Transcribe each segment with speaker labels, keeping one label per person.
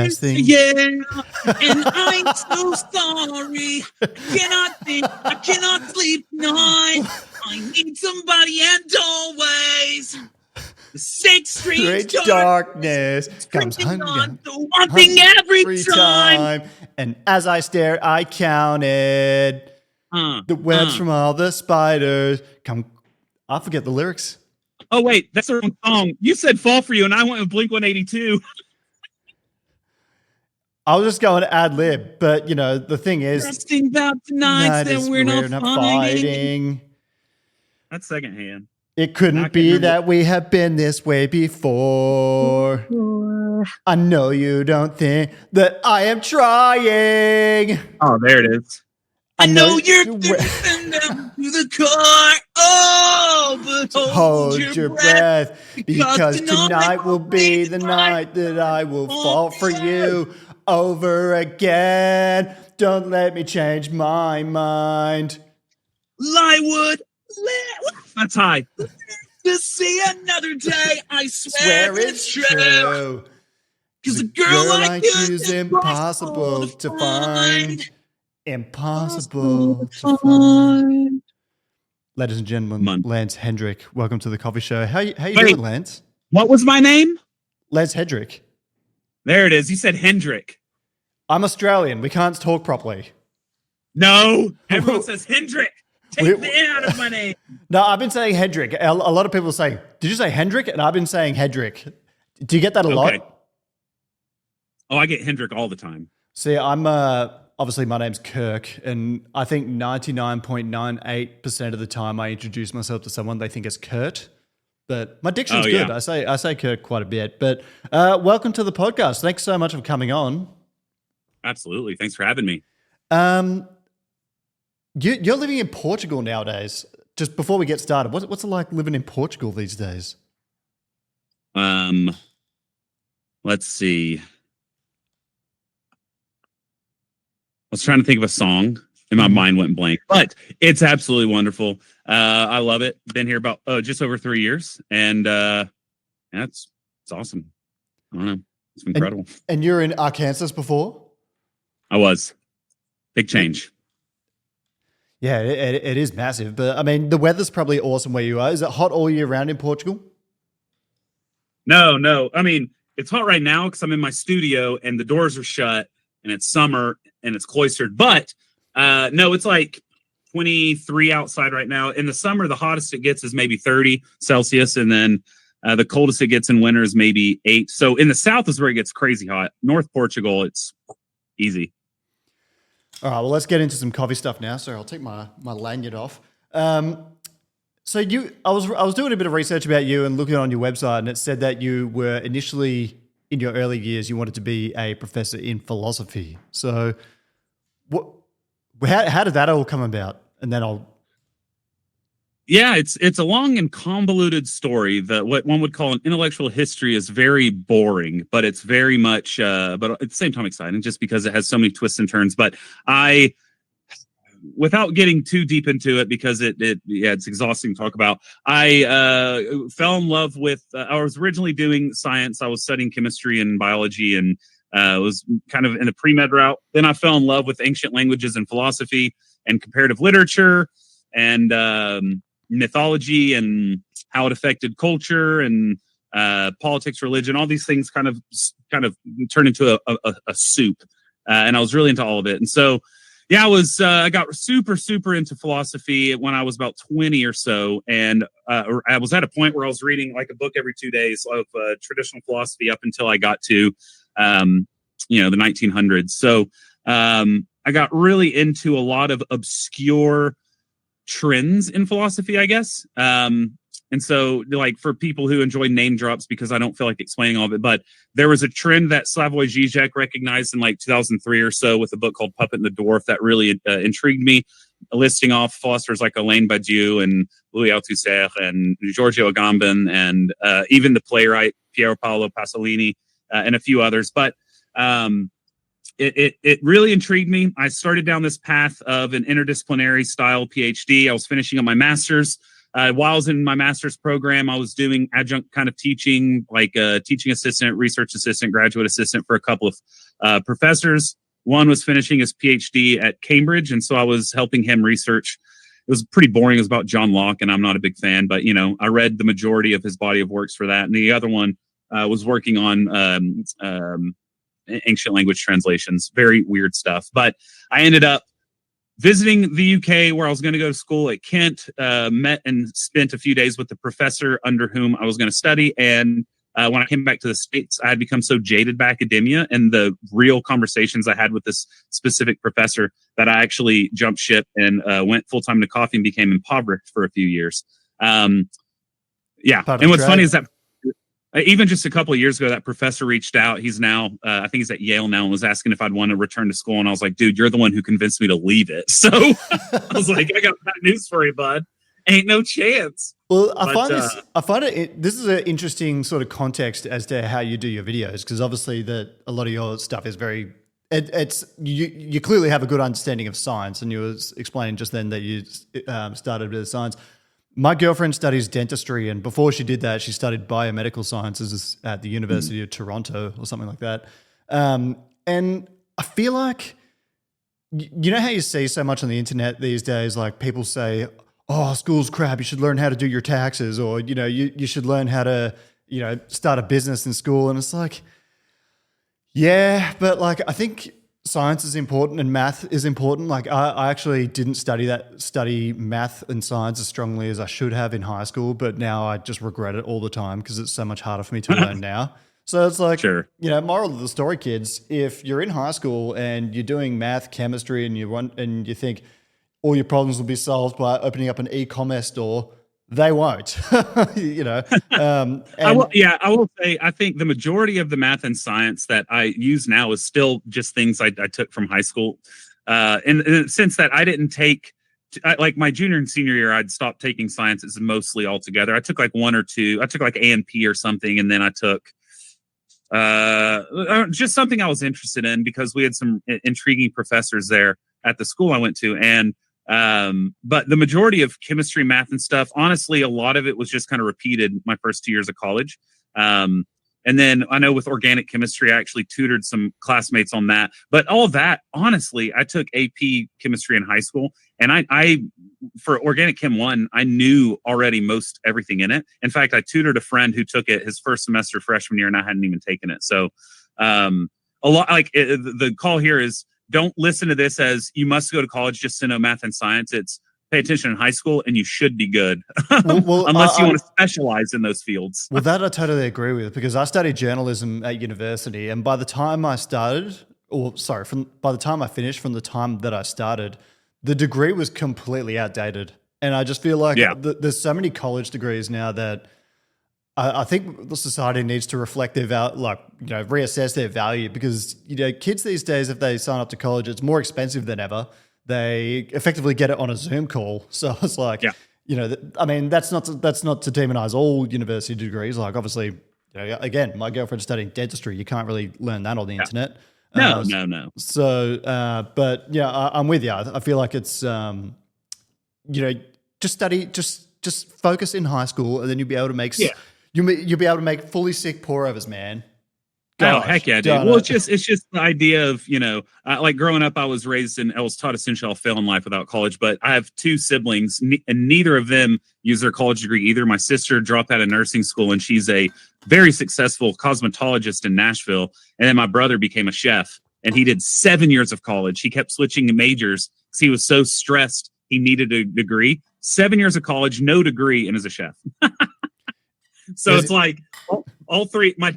Speaker 1: best thing.
Speaker 2: Yeah, and I'm so sorry. I cannot sleep tonight. I need somebody and always. The six strange
Speaker 1: darkness comes
Speaker 2: on to one thing every time.
Speaker 1: And as I stared, I counted the webs from all the spiders. I forget the lyrics.
Speaker 2: Oh, wait, that's the wrong song. You said Fall For You, and I went with Blink-182.
Speaker 1: I was just going to ad lib, but, you know, the thing is...
Speaker 2: Trusting about tonight that we're not fighting. That's secondhand.
Speaker 1: It couldn't be that we have been this way before. I know you don't think that I am trying.
Speaker 2: Oh, there it is. I know you're facing them to the car. Oh, but hold your breath.
Speaker 1: Because tonight will be the night that I will fall for you over again. Don't let me change my mind.
Speaker 2: Lywood. That's high. To see another day, I swear it's true. Because a girl like you is impossible to find.
Speaker 1: Impossible to find. Ladies and gentlemen, Lance Hedrick, welcome to the coffee show. How you doing, Lance?
Speaker 2: What was my name?
Speaker 1: Lance Hedrick.
Speaker 2: There it is. You said Hendrick.
Speaker 1: I'm Australian. We can't talk properly.
Speaker 2: No, everyone says Hendrick. Take the N out of my name.
Speaker 1: No, I've been saying Hedrick. A lot of people say, did you say Hendrick? And I've been saying Hedrick. Do you get that a lot?
Speaker 2: Oh, I get Hendrick all the time.
Speaker 1: See, I'm obviously my name's Kirk, and I think 99.98% of the time I introduce myself to someone, they think it's Kurt. But my diction's good. I say Kirk quite a bit. But welcome to the podcast. Thanks so much for coming on.
Speaker 2: Absolutely. Thanks for having me.
Speaker 1: You're living in Portugal nowadays. Just before we get started, what's it like living in Portugal these days?
Speaker 2: Let's see. I was trying to think of a song, and my mind went blank. But it's absolutely wonderful. I love it. Been here about just over 3 years, and it's awesome. I don't know. It's incredible.
Speaker 1: And you're in Arkansas before?
Speaker 2: I was. Big change.
Speaker 1: Yeah, it is massive. But, I mean, the weather's probably awesome where you are. Is it hot all year round in Portugal?
Speaker 2: No. I mean, it's hot right now because I'm in my studio and the doors are shut and it's summer and it's cloistered. But, no, it's like 23 outside right now. In the summer, the hottest it gets is maybe 30 Celsius. And then the coldest it gets in winter is maybe 8. So in the south is where it gets crazy hot. North Portugal, it's easy.
Speaker 1: All right, well, let's get into some coffee stuff now. So I'll take my lanyard off. I was doing a bit of research about you and looking on your website, and it said that you were initially, in your early years, you wanted to be a professor in philosophy. So how did that all come about? And then
Speaker 2: Yeah, it's a long and convoluted story. What one would call an intellectual history is very boring, but it's very much, but at the same time exciting, just because it has so many twists and turns. But without getting too deep into it, because it's exhausting to talk about, I fell in love with. I was originally doing science. I was studying chemistry and biology, and was kind of in the pre-med route. Then I fell in love with ancient languages and philosophy and comparative literature and mythology and how it affected culture and politics, religion, all these things kind of turned into a soup. And I was really into all of it. And so, yeah, I got super into philosophy when I was about 20 or so. And I was at a point where I was reading like a book every 2 days of traditional philosophy up until I got to, the 1900s. So I got really into a lot of obscure trends in philosophy, I guess. And so, like, for people who enjoy name drops, because I don't feel like explaining all of it, but there was a trend that Slavoj Žižek recognized in like 2003 or so with a book called Puppet and the Dwarf that really intrigued me, listing off philosophers like Alain Badiou and Louis Althusser and Giorgio Agamben and even the playwright Piero Paolo Pasolini and a few others. But It really intrigued me. I started down this path of an interdisciplinary style PhD. I was finishing up my master's while I was in my master's program, I was doing adjunct kind of teaching, like teaching assistant, research assistant, graduate assistant for a couple of professors. One was finishing his PhD at Cambridge, and so I was helping him research. It was pretty boring. It was about John Locke, and I'm not a big fan, but I read the majority of his body of works for that. And the other one was working on ancient language translations. Very weird stuff. But I ended up visiting the UK, where I was going to go to school at Kent, met and spent a few days with the professor under whom I was going to study. And when I came back to the States, I had become so jaded by academia and the real conversations I had with this specific professor that I actually jumped ship and went full-time to coffee and became impoverished for a few years. And what's funny is that even just a couple of years ago, that professor reached out. He's now, I think he's at Yale now, and was asking if I'd want to return to school. And I was like, dude, you're the one who convinced me to leave it. So I was like, I got bad news for you, bud. Ain't no chance.
Speaker 1: Well, I find this is an interesting sort of context as to how you do your videos, because obviously a lot of your stuff is very, you clearly have a good understanding of science, and you were explaining just then that you started with science. My girlfriend studies dentistry, and before she did that, she studied biomedical sciences at the University of Toronto or something like that. And I feel like, you know how you see so much on the internet these days, like people say, oh, school's crap, you should learn how to do your taxes, or, you should learn how to, start a business in school. And it's like, yeah, but like, I think science is important and math is important. Like I actually didn't study math and science as strongly as I should have in high school, but now I just regret it all the time because it's so much harder for me to learn now. So it's like,
Speaker 2: sure.
Speaker 1: Moral of the story, kids, if you're in high school and you're doing math, chemistry, and you think all your problems will be solved by opening up an e-commerce store, they won't.
Speaker 2: I will say, I think the majority of the math and science that I use now is still just things I took from high school. In the sense that I didn't take, like my junior and senior year, I'd stopped taking sciences mostly altogether. I took like one or two. I took like A&P or something, and then I took just something I was interested in because we had some intriguing professors there at the school I went to. And but the majority of chemistry, math, and stuff, honestly, a lot of it was just kind of repeated my first 2 years of college. And then I know with organic chemistry, I actually tutored some classmates on that. But all of that, honestly, I took AP chemistry in high school, and I for organic chem 1, I knew already most everything in it. In fact, I tutored a friend who took it his first semester freshman year, and I hadn't even taken it. So a lot like the call here is, don't listen to this as you must go to college just to know math and science. It's pay attention in high school and you should be good. Unless you want to specialize in those fields.
Speaker 1: Well, that I totally agree with, because I studied journalism at university, and by the time I finished from the time that I started, the degree was completely outdated. And I just feel like there's so many college degrees now that I think the society needs to reflect their reassess their value, because kids these days, if they sign up to college, it's more expensive than ever. They effectively get it on a Zoom call, so it's like, I mean, that's not to demonize all university degrees. Like, obviously, again, my girlfriend's studying dentistry. You can't really learn that on the internet.
Speaker 2: No.
Speaker 1: So, but yeah, I'm with you. I feel like it's, just study, just focus in high school, and then you'll be able to make. You'll be able to make fully sick pour-overs, man.
Speaker 2: Gosh, heck yeah, dude. Well, it's just the idea of, like growing up, I was taught essentially I'll fail in life without college, but I have two siblings and neither of them use their college degree either. My sister dropped out of nursing school and she's a very successful cosmetologist in Nashville. And then my brother became a chef and he did 7 years of college. He kept switching majors because he was so stressed. He needed a degree, 7 years of college, no degree, and is a chef. So it's like all three of my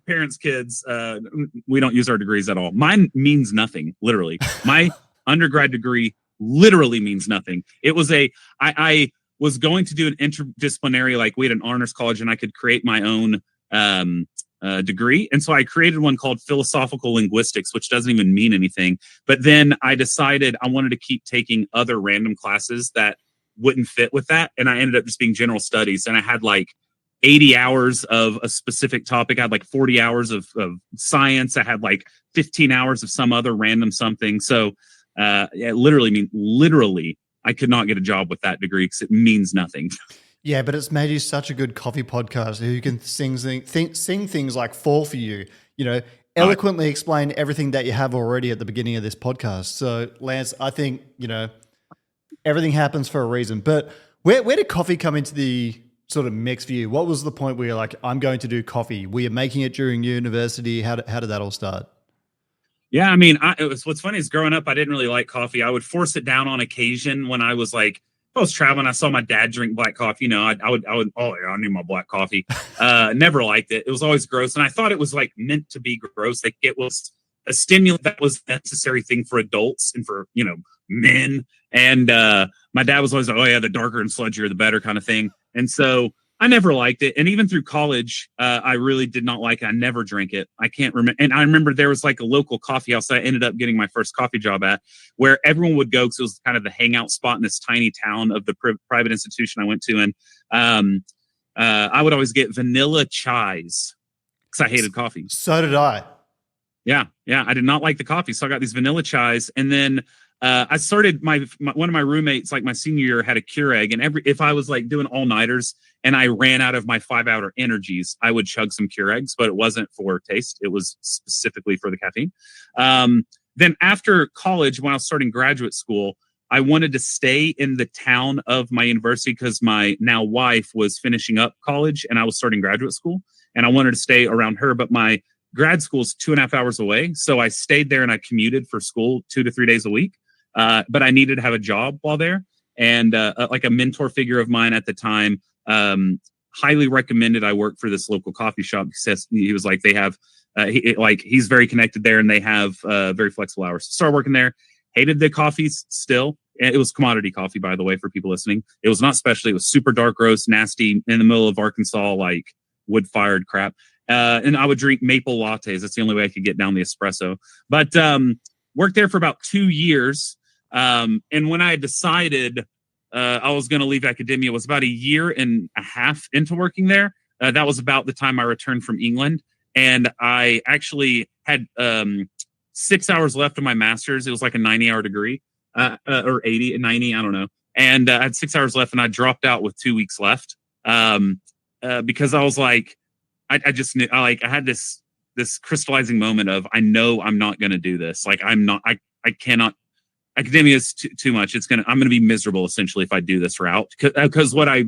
Speaker 2: parents' kids, we don't use our degrees at all. Mine means nothing, literally. My undergrad degree literally means nothing. It was I was going to do an interdisciplinary, like we had an honors college and I could create my own degree. And so I created one called philosophical linguistics, which doesn't even mean anything. But then I decided I wanted to keep taking other random classes that wouldn't fit with that. And I ended up just being general studies. And I had like 80 hours of a specific topic. I had like 40 hours of science. I had like 15 hours of some other random something. So literally, I could not get a job with that degree because it means nothing.
Speaker 1: Yeah, but it's made you such a good coffee podcast who can sing things like "Fall for You," eloquently explain everything that you have already at the beginning of this podcast. So, Lance, I think, everything happens for a reason. But where did coffee come into the sort of mix for you? What was the point where you're like, I'm going to do coffee? Were you making it during university? How did that all start?
Speaker 2: Yeah, I mean, what's funny is growing up, I didn't really like coffee. I would force it down on occasion when I was like, if I was traveling, I saw my dad drink black coffee. I would, oh, yeah, I need my black coffee. Never liked it. It was always gross. And I thought it was like meant to be gross. Like it was a stimulant that was a necessary thing for adults and for, men. And my dad was always like, oh, yeah, the darker and sludgier, the better kind of thing. And so I never liked it. And even through college, I really did not like it. I never drank it. I can't remember. And I remember there was like a local coffee house that I ended up getting my first coffee job at, where everyone would go because it was kind of the hangout spot in this tiny town of the private institution I went to. And I would always get vanilla chais because I hated coffee.
Speaker 1: So did I.
Speaker 2: Yeah. I did not like the coffee. So I got these vanilla chais. And then I started one of my roommates, like my senior year, had a Keurig, and if I was like doing all nighters and I ran out of my 5-hour energies, I would chug some Keurigs, but it wasn't for taste; it was specifically for the caffeine. Then after college, when I was starting graduate school, I wanted to stay in the town of my university because my now wife was finishing up college and I was starting graduate school, and I wanted to stay around her, but my grad school is 2.5 hours away, so I stayed there and I commuted for school 2 to 3 days a week. But I needed to have a job while there. And like a mentor figure of mine at the time highly recommended I work for this local coffee shop because he was like, they have, he's very connected there and they have very flexible hours. Started working there, hated the coffees still. It was commodity coffee, by the way, for people listening. It was not specialty. It was super dark, gross, nasty, in the middle of Arkansas, like wood-fired crap. And I would drink maple lattes. That's the only way I could get down the espresso. But worked there for about 2 years. And when I decided I was going to leave academia, it was about 1.5 years into working there. That was about the time I returned from England. And I actually had 6 hours left of my master's. It was like a 90-hour degree, or 80, 90, I don't know. And I had 6 hours left, and I dropped out with 2 weeks left because I was like, I just knew, I had this crystallizing moment of, I know I'm not going to do this. Like I cannot. Academia is too much. I'm going to be miserable essentially if I do this route. Because what I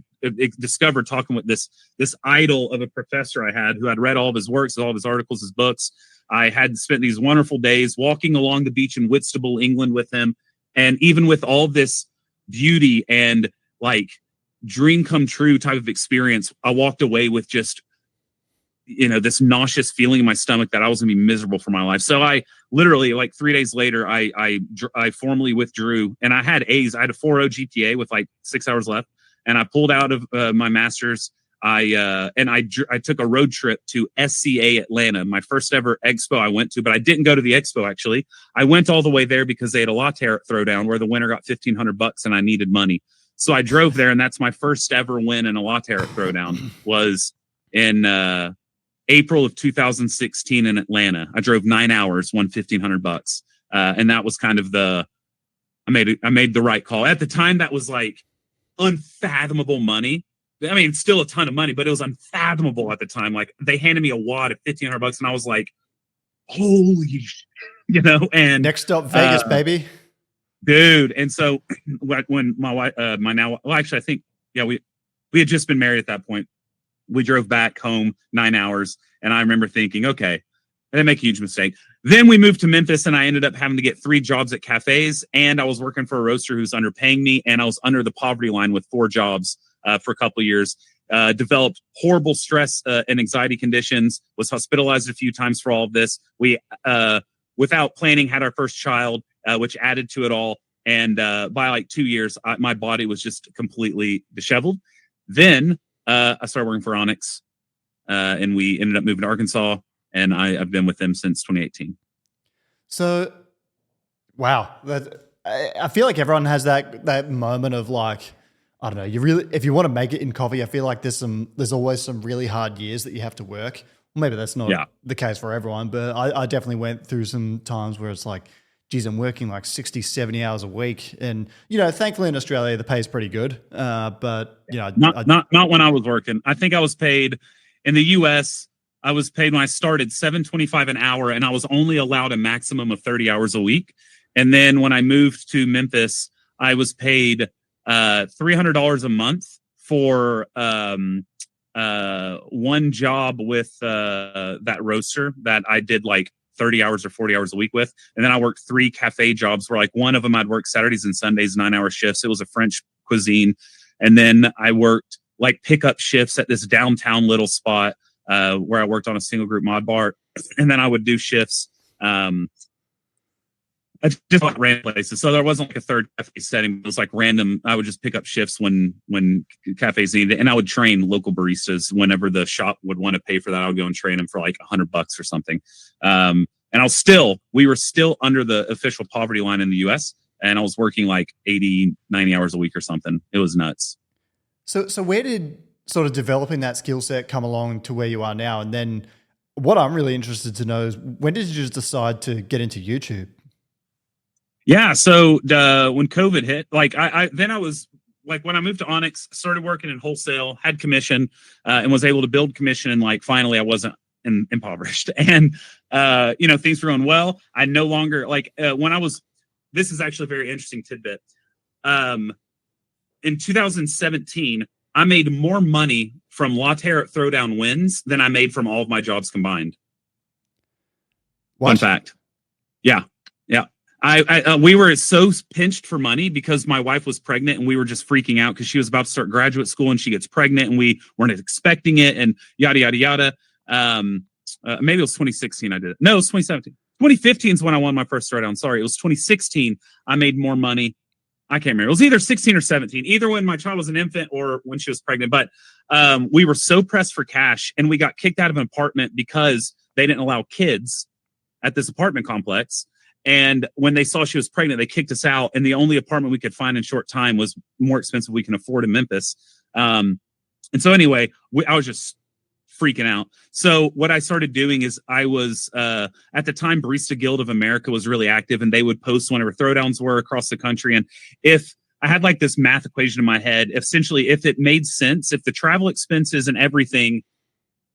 Speaker 2: discovered talking with this idol of a professor I had, who had read all of his works, all of his articles, his books. I had spent these wonderful days walking along the beach in Whitstable, England with him. And even with all this beauty and like dream come true type of experience, I walked away with just, this nauseous feeling in my stomach that I was gonna be miserable for my life. So I literally, like 3 days later, I formally withdrew, and I had A's. I had a 4.0 GPA with like 6 hours left, and I pulled out of my master's. I took a road trip to SCA Atlanta, my first ever expo I went to, but I didn't go to the expo. Actually, I went all the way there because they had a latte throwdown where the winner got $1,500 and I needed money. So I drove there, and that's my first ever win in a latte throwdown. Was in April of 2016 in Atlanta. I drove 9 hours, won $1,500. And that was kind of I made the right call. At the time, that was like unfathomable money. I mean, it's still a ton of money, but it was unfathomable at the time. Like they handed me a wad of $1,500 and I was like, holy shit, and
Speaker 1: next stop, Vegas, baby.
Speaker 2: Dude. And so when my wife, I think, we had just been married at that point. We drove back home 9 hours, and I remember thinking, okay, I didn't make a huge mistake. Then we moved to Memphis, and I ended up having to get 3 jobs at cafes, and I was working for a roaster who's underpaying me, and I was under the poverty line with 4 jobs for a couple of years. Developed horrible stress and anxiety conditions, was hospitalized a few times for all of this. We, without planning, had our first child, which added to it all. And by like 2 years, my body was just completely disheveled. Then I started working for Onyx, and we ended up moving to Arkansas, and I've been with them since 2018. So,
Speaker 1: wow. I feel like everyone has that moment of like, I don't know, if you want to make it in coffee, I feel like there's always some really hard years that you have to work. Maybe that's not the case for everyone, but I definitely went through some times where it's like, geez, I'm working like 60, 70 hours a week. And, thankfully in Australia, the pay is pretty good. But,
Speaker 2: Not when I was working. I think I was paid in the US. I was paid when I started $7.25 an hour, and I was only allowed a maximum of 30 hours a week. And then when I moved to Memphis, I was paid $300 a month for one job with that roaster that I did like 30 hours or 40 hours a week with. And then I worked 3 cafe jobs where like one of them I'd work Saturdays and Sundays, 9-hour shifts. It was a French cuisine. And then I worked like pickup shifts at this downtown little spot where I worked on a single group mod bar. And then I would do shifts at just like random places. So there wasn't like a third cafe setting. It was like random. I would just pick up shifts when cafes needed it. And I would train local baristas whenever the shop would want to pay for that. I would go and train them for like $100 or something. And we were still under the official poverty line in the US. And I was working like 80, 90 hours a week or something. It was nuts.
Speaker 1: So where did sort of developing that skill set come along to where you are now? And then what I'm really interested to know is, when did you just decide to get into YouTube?
Speaker 2: Yeah. So when COVID hit, like I was like, when I moved to Onyx, started working in wholesale, had commission, and was able to build commission. And like, finally I wasn't impoverished, and things were going well. I no longer this is actually a very interesting tidbit. In 2017, I made more money from latte art throwdown wins than I made from all of my jobs combined.
Speaker 1: What?
Speaker 2: Fun fact. Yeah. We were so pinched for money because my wife was pregnant, and we were just freaking out because she was about to start graduate school and she gets pregnant and we weren't expecting it, and yada, yada, yada. Maybe it was 2016 I did it. No, it was 2017. 2015 is when I won my first throwdown. Sorry, it was 2016. I made more money. I can't remember. It was either 16 or 17, either when my child was an infant or when she was pregnant. But we were so pressed for cash, and we got kicked out of an apartment because they didn't allow kids at this apartment complex. And when they saw she was pregnant, they kicked us out. And the only apartment we could find in short time was more expensive we can afford in Memphis. And so anyway, I was just freaking out. So what I started doing is I was, at the time, Barista Guild of America was really active, and they would post whenever throwdowns were across the country. And if I had like this math equation in my head, essentially, if it made sense, if the travel expenses and everything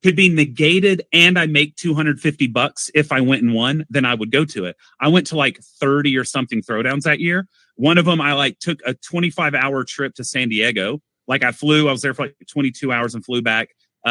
Speaker 2: could be negated and I make $250 if I went and won, then I would go to it. I went to like 30 or something throwdowns that year. One of them, I like took a 25-hour trip to San Diego. Like I was there for like 22 hours and flew back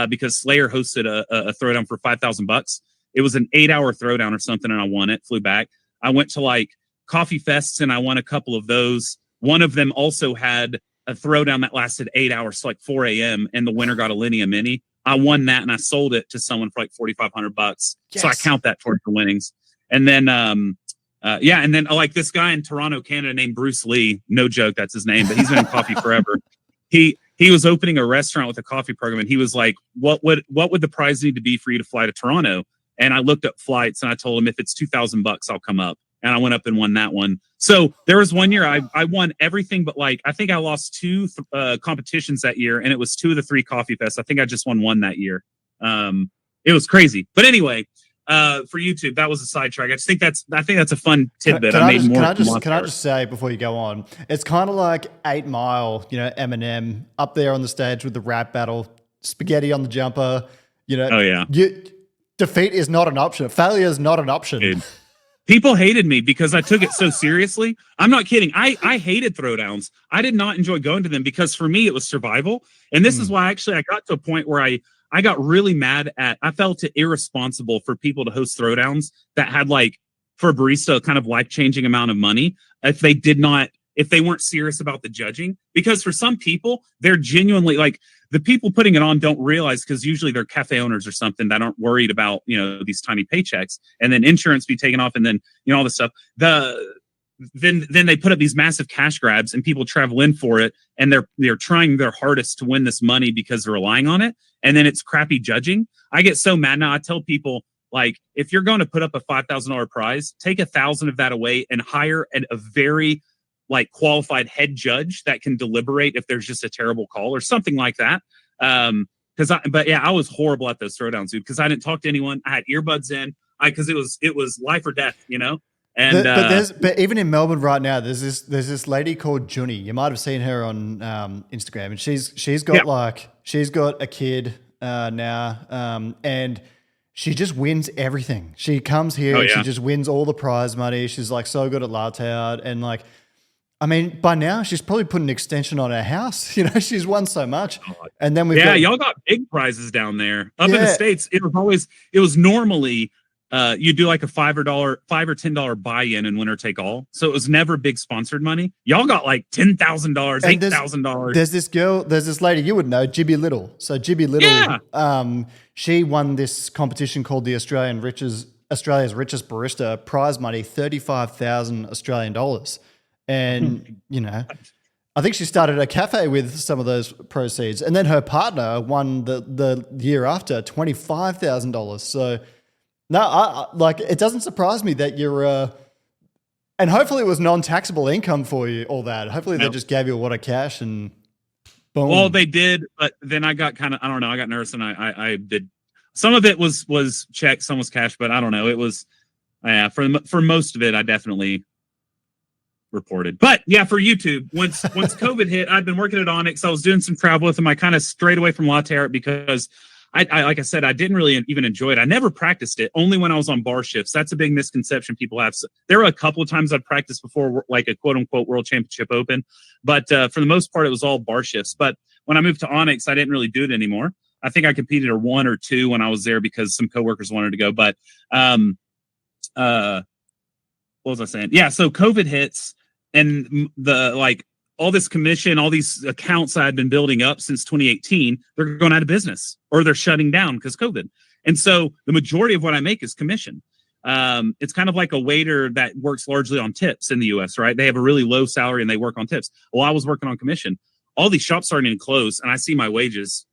Speaker 2: because Slayer hosted a throwdown for $5,000. It was an 8-hour throwdown or something, and I won it, flew back. I went to like coffee fests, and I won a couple of those. One of them also had a throwdown that lasted 8 hours, so like 4 a.m., and the winner got a Linea Mini. I won that, and I sold it to someone for like $4,500. Yes. So I count that towards the winnings. And then, and then like this guy in Toronto, Canada, named Bruce Lee. No joke, that's his name, but he's been in coffee forever. He was opening a restaurant with a coffee program, and he was like, "What would the prize need to be for you to fly to Toronto?" And I looked up flights, and I told him, if it's $2,000, I'll come up. And I went up and won that one. So there was one year I won everything, but like I think I lost 2 competitions that year, and it was 2 of the 3 coffee fests. I think I just won 1 that year. It was crazy. But anyway, for YouTube, that was a sidetrack. I think that's a fun tidbit.
Speaker 1: Can I just say before you go on, it's kind of like 8 Mile, Eminem up there on the stage with the rap battle, spaghetti on the jumper.
Speaker 2: Oh yeah,
Speaker 1: defeat is not an option. Failure is not an option.
Speaker 2: Dude. People hated me because I took it so seriously. I'm not kidding. I hated throwdowns. I did not enjoy going to them because for me, it was survival. And this is why I got to a point where I got really mad I felt it irresponsible for people to host throwdowns that had like, for a barista, a kind of life-changing amount of money if they weren't serious about the judging. Because for some people, they're genuinely like, the people putting it on don't realize, because usually they're cafe owners or something that aren't worried about, these tiny paychecks, and then insurance be taken off, and then, all this stuff. Then they put up these massive cash grabs, and people travel in for it, and they're trying their hardest to win this money because they're relying on it. And then it's crappy judging. I get so mad now. I tell people, like, if you're going to put up a $5,000 prize, take 1,000 of that away and hire a very like qualified head judge that can deliberate if there's just a terrible call or something like that. I was horrible at those throwdowns, dude, because I didn't talk to anyone. I had earbuds in, because it was life or death, And
Speaker 1: But even in Melbourne right now, there's this lady called Junie. You might have seen her on Instagram, and she's got a kid now, and she just wins everything. She comes here and she just wins all the prize money. She's like so good at latte art, and like, I mean, by now she's probably put an extension on her house. You know, she's won so much. And then
Speaker 2: y'all got big prizes down there. Up in the States, it was normally you do like a $5 or $10 buy-in and winner take all. So it was never big sponsored money. Y'all got like $10,000, $8,000.
Speaker 1: There's this lady you would know, Jibby Little. So Jibby Little, she won this competition called the Australia's Richest Barista, prize money, 35,000 Australian dollars. And, you know, I think she started a cafe with some of those proceeds. And then her partner won the year after $25,000. So, no, I like, it doesn't surprise me that you're, and hopefully it was non-taxable income for you, all that. Hopefully they just gave you a lot of cash and boom.
Speaker 2: Well, they did, but then I got kind of, I don't know, I got nervous and I did. Some of it was check, some was cash, but I don't know. It was, for most of it, I definitely reported. But yeah, for YouTube, once COVID hit, I've been working at Onyx. I was doing some travel with them. I kind of strayed away from latte art because I like I said, I didn't really even enjoy it. I never practiced it, only when I was on bar shifts. That's a big misconception people have. So there were a couple of times I'd practiced before, like a quote unquote world championship open. But for the most part, it was all bar shifts. But when I moved to Onyx, I didn't really do it anymore. I think I competed at 1 or 2 when I was there because some coworkers wanted to go. But what was I saying? Yeah, so COVID hits and all this commission, all these accounts I had been building up since 2018, they're going out of business or they're shutting down because COVID. And so the majority of what I make is commission. It's kind of like a waiter that works largely on tips in the US, right? They have a really low salary and they work on tips. Well, I was working on commission. All these shops starting to close and I see my wages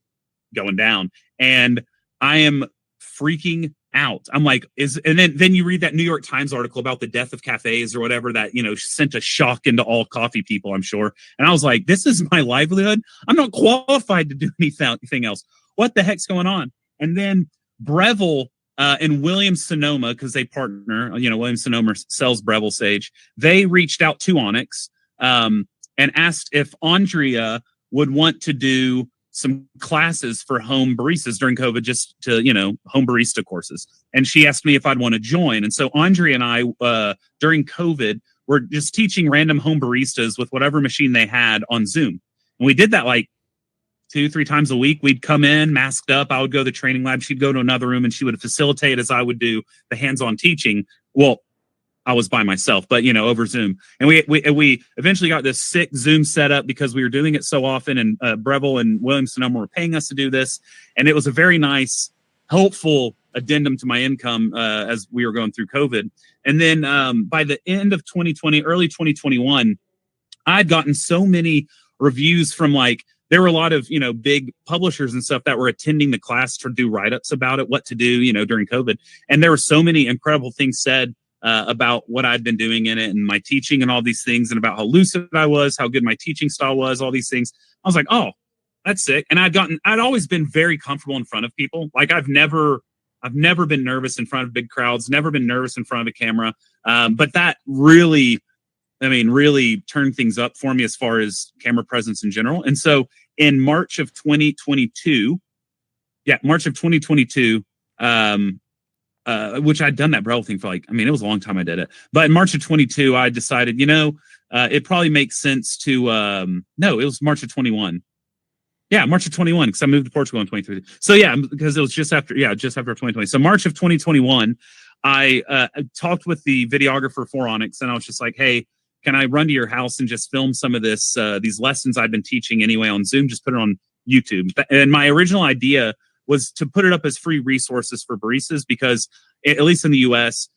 Speaker 2: going down and I am freaking out. I'm like, and then you read that New York Times article about the death of cafes or whatever that, you know, sent a shock into all coffee people, I'm sure. And I was like, this is my livelihood. I'm not qualified to do anything else. What the heck's going on? And then Breville and Williams Sonoma, because they partner, you know, Williams Sonoma sells Breville Sage. They reached out to Onyx and asked if Andrea would want to do some classes for home baristas during COVID, just to, you know, home barista courses. And she asked me if I'd want to join. And so Andrea and I, during COVID, were just teaching random home baristas with whatever machine they had on Zoom. And we did that like 2-3 times a week. We'd come in masked up. I would go to the training lab. She'd go to another room and she would facilitate as I would do the hands-on teaching. Well, I was by myself, but, you know, over Zoom. And we eventually got this sick Zoom setup because we were doing it so often. And Breville and Williams Sonoma were paying us to do this. And it was a very nice, helpful addendum to my income as we were going through COVID. And then by the end of 2020, early 2021, I'd gotten so many reviews from there were a lot of, you know, big publishers and stuff that were attending the class to do write-ups about it, what to do, you know, during COVID. And there were so many incredible things said about what I'd been doing in it and my teaching and all these things and about how lucid I was, how good my teaching style was, all these things. I was like, oh, that's sick. And I'd always been very comfortable in front of people. Like I've never been nervous in front of big crowds, never been nervous in front of a camera. But that really turned things up for me as far as camera presence in general. And so in March of 2022, which I'd done that Breville thing for it was a long time I did it. But in March of 22, I decided, it probably makes sense to, no, it was March of 21. Yeah, March of 21, because I moved to Portugal in 23. So yeah, because it was just after 2020. So March of 2021, I talked with the videographer for Onyx, and I was just like, hey, can I run to your house and just film some of this, these lessons I've been teaching anyway on Zoom, just put it on YouTube. And my original idea was to put it up as free resources for baristas because, at least in the US,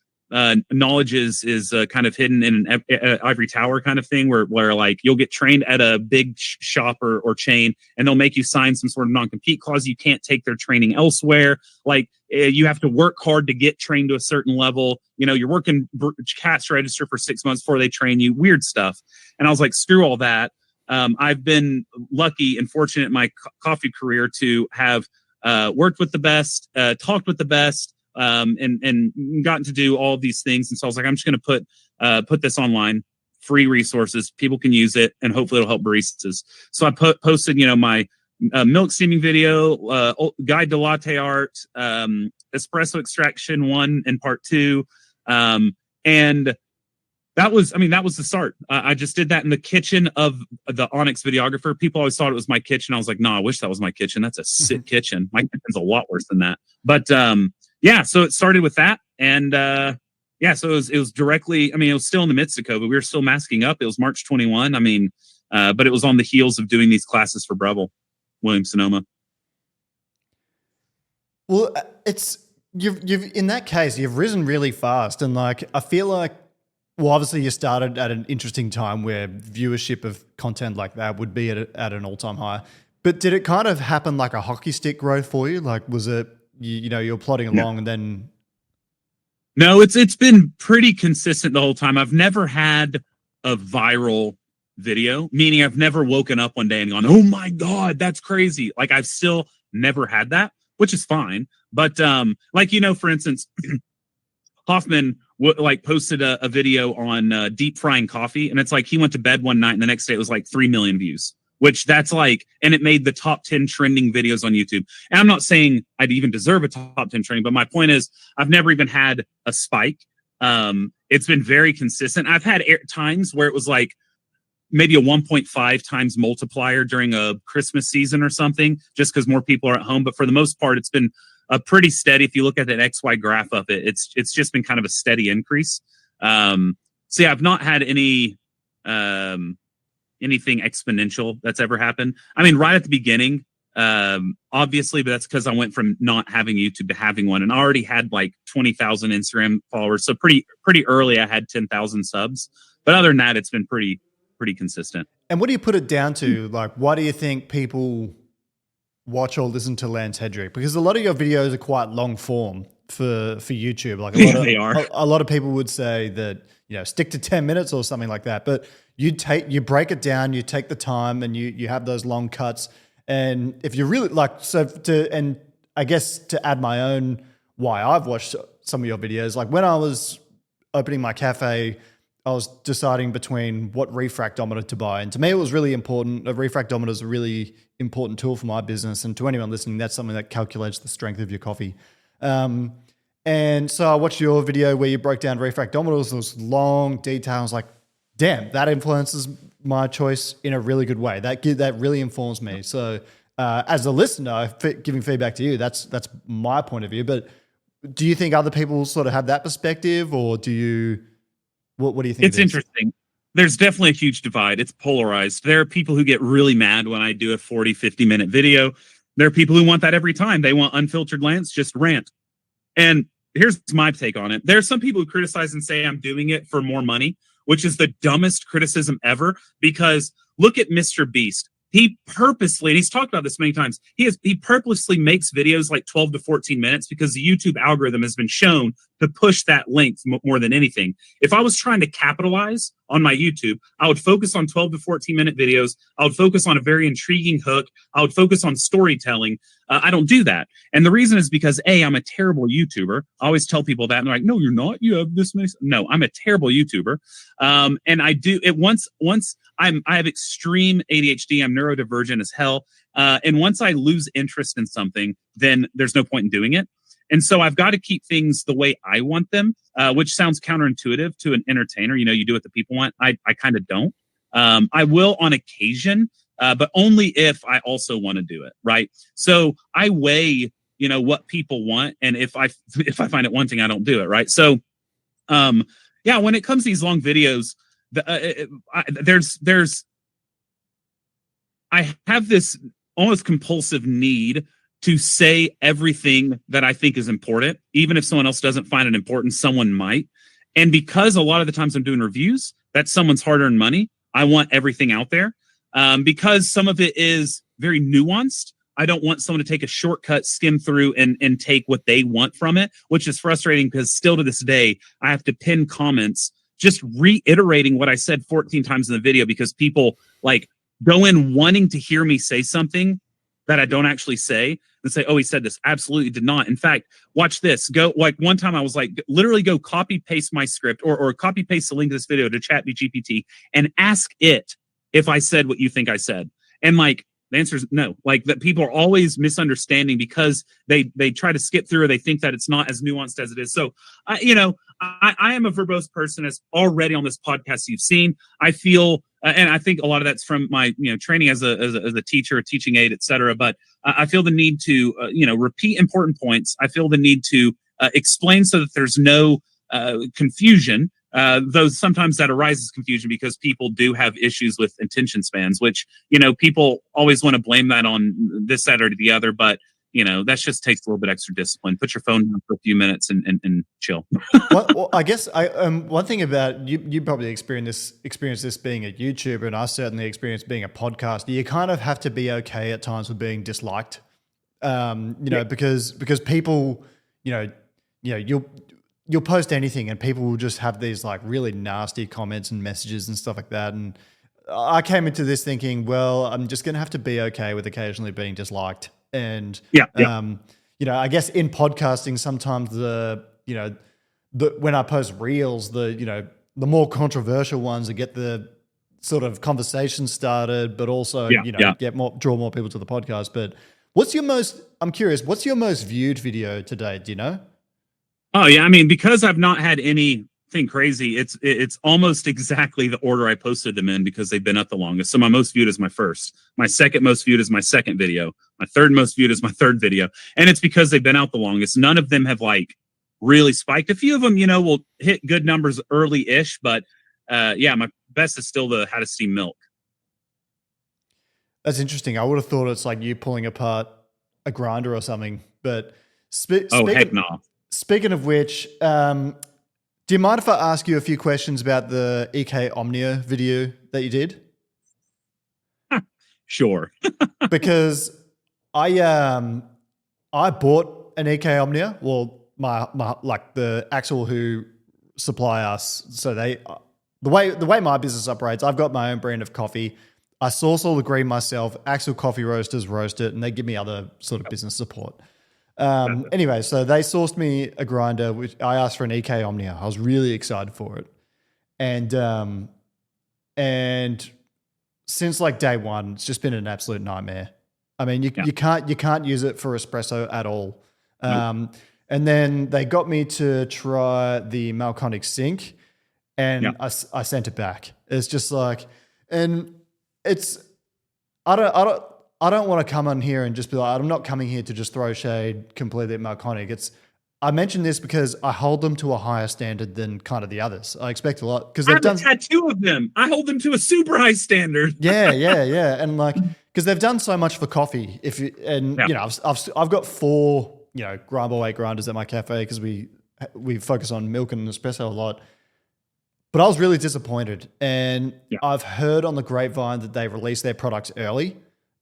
Speaker 2: knowledge is kind of hidden in an ivory tower kind of thing where you'll get trained at a big shop or chain and they'll make you sign some sort of non-compete clause. You can't take their training elsewhere. You have to work hard to get trained to a certain level. You know, you're working cash register for 6 months before they train you, weird stuff. And I was like, screw all that. I've been lucky and fortunate in my coffee career to have worked with the best, talked with the best, and gotten to do all these things. And so I was like, I'm just going to put this online, free resources. People can use it, and hopefully it'll help baristas. So I posted, my milk steaming video, guide to latte art, espresso extraction 1 and part 2, and that was the start. I just did that in the kitchen of the Onyx videographer. People always thought it was my kitchen. I was like, no, I wish that was my kitchen. That's a sick kitchen. My kitchen's a lot worse than that. But so it started with that. And so it was directly, it was still in the midst of COVID. We were still masking up. It was March 21. But it was on the heels of doing these classes for Breville, Williams-Sonoma.
Speaker 1: Well, you've in that case, you've risen really fast. And I feel like, well, obviously you started at an interesting time where viewership of content like that would be at an all-time high. But did it kind of happen like a hockey stick growth for you? Like, was it, you're plodding along and then...
Speaker 2: No, it's been pretty consistent the whole time. I've never had a viral video, meaning I've never woken up one day and gone, oh my God, that's crazy. Like, I've still never had that, which is fine. But for instance, Hoffman posted a video on deep frying coffee, and it's like he went to bed one night and the next day it was like 3 million views, which that's and it made the top 10 trending videos on YouTube. And I'm not saying I'd even deserve a top 10 trending, but my point is I've never even had a spike. It's been very consistent. I've had times where it was like maybe a 1.5 times multiplier during a Christmas season or something, just because more people are at home. But for the most part, it's been a pretty steady. If you look at that XY graph of it, it's just been kind of a steady increase. I've not had anything exponential that's ever happened. Right at the beginning, obviously, but that's because I went from not having YouTube to having one, and I already had like 20,000 Instagram followers. So pretty early, I had 10,000 subs. But other than that, it's been pretty consistent.
Speaker 1: And what do you put it down to? Like, why do you think people watch or listen to Lance Hedrick? Because a lot of your videos are quite long form for YouTube. Like
Speaker 2: they are.
Speaker 1: A lot of people would say that, stick to 10 minutes or something like that. But you break it down, you take the time, and you have those long cuts. And if you really and I guess to add my own why I've watched some of your videos, like when I was opening my cafe, I was deciding between what refractometer to buy. And to me, it was really important. A refractometer is a really important tool for my business. And to anyone listening, that's something that calculates the strength of your coffee. And so I watched your video where you broke down refractometers. It was long, detailed. I was like, damn, that influences my choice in a really good way. That really informs me. So as a listener, giving feedback to you, that's my point of view. But do you think other people sort of have that perspective, or do you... What do you think?
Speaker 2: It's interesting. There's definitely a huge divide. It's polarized. There are people who get really mad when I do a 40, 50-minute video. There are people who want that every time. They want unfiltered Lance, just rant. And here's my take on it. There are some people who criticize and say I'm doing it for more money, which is the dumbest criticism ever, because look at Mr. Beast. He purposely, and he's talked about this many times, he purposely makes videos like 12 to 14 minutes because the YouTube algorithm has been shown to push that length more than anything. If I was trying to capitalize on my YouTube, I would focus on 12 to 14 minute videos. I would focus on a very intriguing hook. I would focus on storytelling. I don't do that. And the reason is because I'm a terrible YouTuber. I always tell people that, and they're like, no, you're not. You have this many. No, I'm a terrible YouTuber. And I do it once I have extreme ADHD. I'm neurodivergent as hell. And once I lose interest in something, then there's no point in doing it. And so I've got to keep things the way I want them, which sounds counterintuitive to an entertainer. You do what the people want. I kind of don't. I will on occasion, but only if I also want to do it. Right. So I weigh, what people want. And if I find it wanting, I don't do it. Right. So, when it comes to these long videos, I have this almost compulsive need to say everything that I think is important, even if someone else doesn't find it important, someone might. And because a lot of the times I'm doing reviews, that's someone's hard-earned money. I want everything out there. Because some of it is very nuanced, I don't want someone to take a shortcut, skim through, and take what they want from it, which is frustrating because still to this day, I have to pin comments just reiterating what I said 14 times in the video because people go in wanting to hear me say something that I don't actually say. and say, oh, he said this. Absolutely did not. In fact, watch this. Go, like one time I was like, literally go copy paste my script or copy paste the link to this video to ChatGPT and ask it if I said what you think I said. And like, the answer is no. Like that people are always misunderstanding because they try to skip through or they think that it's not as nuanced as it is. So, I am a verbose person, as already on this podcast you've seen. I feel, and I think a lot of that's from my training as a teacher, a teaching aide, etc. But I feel the need to repeat important points. I feel the need to explain so that there's no confusion. Though sometimes that arises confusion because people do have issues with attention spans, which, people always want to blame that on this, that, or the other. But, that just takes a little bit extra discipline. Put your phone down for a few minutes and chill.
Speaker 1: Well, I guess one thing about you probably experience this being a YouTuber, and I certainly experienced being a podcaster. You kind of have to be okay at times with being disliked, because people, you'll post anything and people will just have these like really nasty comments and messages and stuff like that. And I came into this thinking, well, I'm just going to have to be okay with occasionally being disliked. And, I guess in podcasting, sometimes when I post reels, the more controversial ones that get the sort of conversation started, but also, draw more people to the podcast. But I'm curious, what's your most viewed video today? Do you know?
Speaker 2: Oh yeah, I mean, because I've not had anything crazy, it's almost exactly the order I posted them in because they've been up the longest. So my most viewed is my first. My second most viewed is my second video. My third most viewed is my third video. And it's because they've been out the longest. None of them have like really spiked. A few of them, will hit good numbers early-ish, but my best is still the how to steam milk.
Speaker 1: That's interesting. I would have thought it's like you pulling apart a grinder or something, but
Speaker 2: heck no.
Speaker 1: Speaking of which, do you mind if I ask you a few questions about the EK Omnia video that you did?
Speaker 2: Sure.
Speaker 1: Because I bought an EK Omnia. Well, my like the Axel who supply us. So the way my business operates, I've got my own brand of coffee. I source all the green myself. Axel Coffee Roasters roast it, and they give me other sort of business support. Anyway, so they sourced me a grinder, which I asked for an EK Omnia. I was really excited for it. And since like day one, it's just been an absolute nightmare. I mean, you can't use it for espresso at all.
Speaker 2: Nope.
Speaker 1: And then they got me to try the Malconic sink, and I sent it back. It's just like, and it's, I don't want to come on here and just be like, I'm not coming here to just throw shade completely at Malconic. I mention this because I hold them to a higher standard than kind of the others. I expect a lot because they've done
Speaker 2: two of them. I hold them to a super high standard.
Speaker 1: Yeah, and like because they've done so much for coffee. I've got 4 grind by weight grinders at my cafe because we focus on milk and espresso a lot. But I was really disappointed, and I've heard on the grapevine that they released their products early.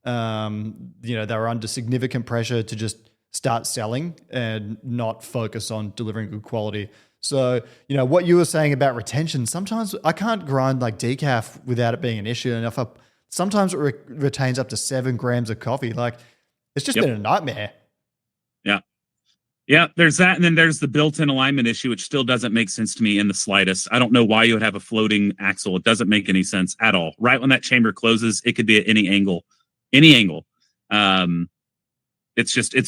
Speaker 1: They were under significant pressure to just start selling and not focus on delivering good quality. So, what you were saying about retention, sometimes I can't grind like decaf without it being an issue. And sometimes it retains up to 7 grams of coffee. Like it's just been a nightmare.
Speaker 2: Yeah, there's that. And then there's the built-in alignment issue, which still doesn't make sense to me in the slightest. I don't know why you would have a floating axle. It doesn't make any sense at all. Right when that chamber closes, it could be at any angle. It's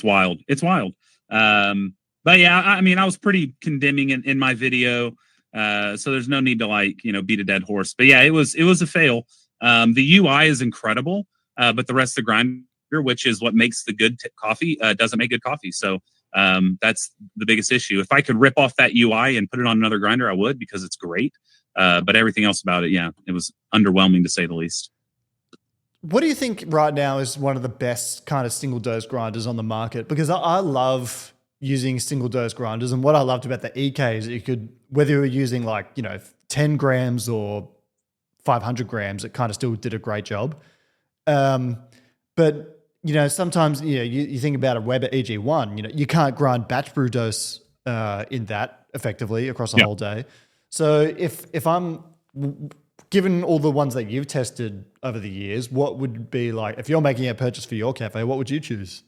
Speaker 2: wild. It's wild. But yeah, I mean, I was pretty condemning in my video. So there's no need to beat a dead horse, but yeah, it was a fail. The UI is incredible. But the rest of the grinder, which is what makes the good coffee, doesn't make good coffee. So, that's the biggest issue. If I could rip off that UI and put it on another grinder, I would, because it's great. But everything else about it, it was underwhelming to say the least.
Speaker 1: What do you think right now is one of the best kind of single dose grinders on the market? Because I love using single dose grinders, and what I loved about the EK is you could, whether you were using 10 grams or 500 grams, it kind of still did a great job. But sometimes you think about a Weber EG1, you can't grind batch brew dose in that effectively across a whole day. So if I'm given all the ones that you've tested over the years, what would be like, if you're making a purchase for your cafe, what would you choose?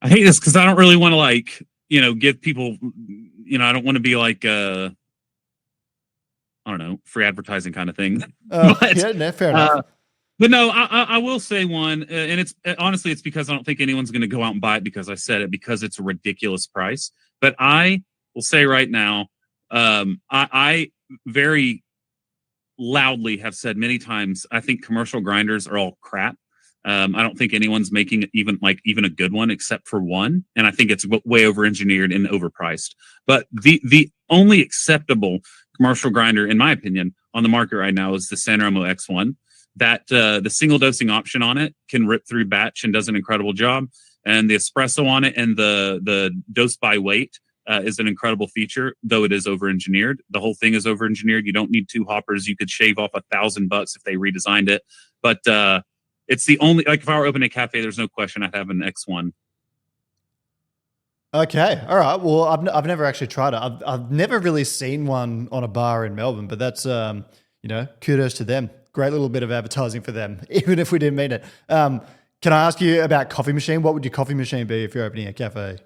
Speaker 2: I hate this because I don't really want to like, give people, I don't want to be like, I don't know, free advertising kind of thing. But
Speaker 1: Yeah, no, fair enough.
Speaker 2: but no, I will say one, and it's honestly, it's because I don't think anyone's going to go out and buy it because I said it, because it's a ridiculous price. But I will say right now, I very loudly have said many times, I think commercial grinders are all crap. I don't think anyone's making even a good one except for one, and I think it's way over engineered and overpriced. But the only acceptable commercial grinder, in my opinion, on the market right now is the San Remo X1. That the single dosing option on it can rip through batch and does an incredible job, and the espresso on it and the dose by weight is an incredible feature, though it is over engineered. The whole thing is over engineered. You don't need two hoppers. You could shave off $1,000 if they redesigned it, but it's the only, like, if I were opening a cafe, there's no question I'd have an X1.
Speaker 1: Okay, all right. Well, I've never actually tried it. I've never really seen one on a bar in Melbourne, but that's kudos to them. Great little bit of advertising for them, even if we didn't mean it. Can I ask you about coffee machine? What would your coffee machine be if you're opening a cafe?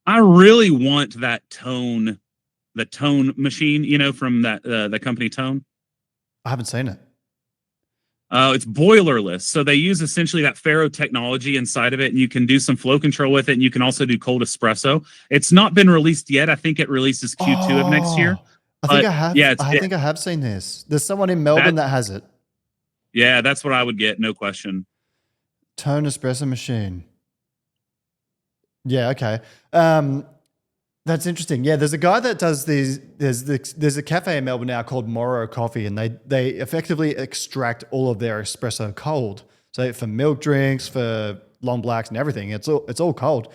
Speaker 2: I really want the Tone machine, from the company Tone.
Speaker 1: I haven't seen it.
Speaker 2: It's boilerless, so they use essentially that Faro technology inside of it, and you can do some flow control with it, and you can also do cold espresso. It's not been released yet. I think it releases Q2 of next year.
Speaker 1: I think I have. Yeah, I think I have seen this. There's someone in Melbourne that has it.
Speaker 2: Yeah, that's what I would get, no question.
Speaker 1: Tone espresso machine. Yeah, okay. That's interesting. Yeah, there's a guy that does these. There's a cafe in Melbourne now called Morrow Coffee, and they effectively extract all of their espresso cold. So for milk drinks, for long blacks, and everything, it's all cold.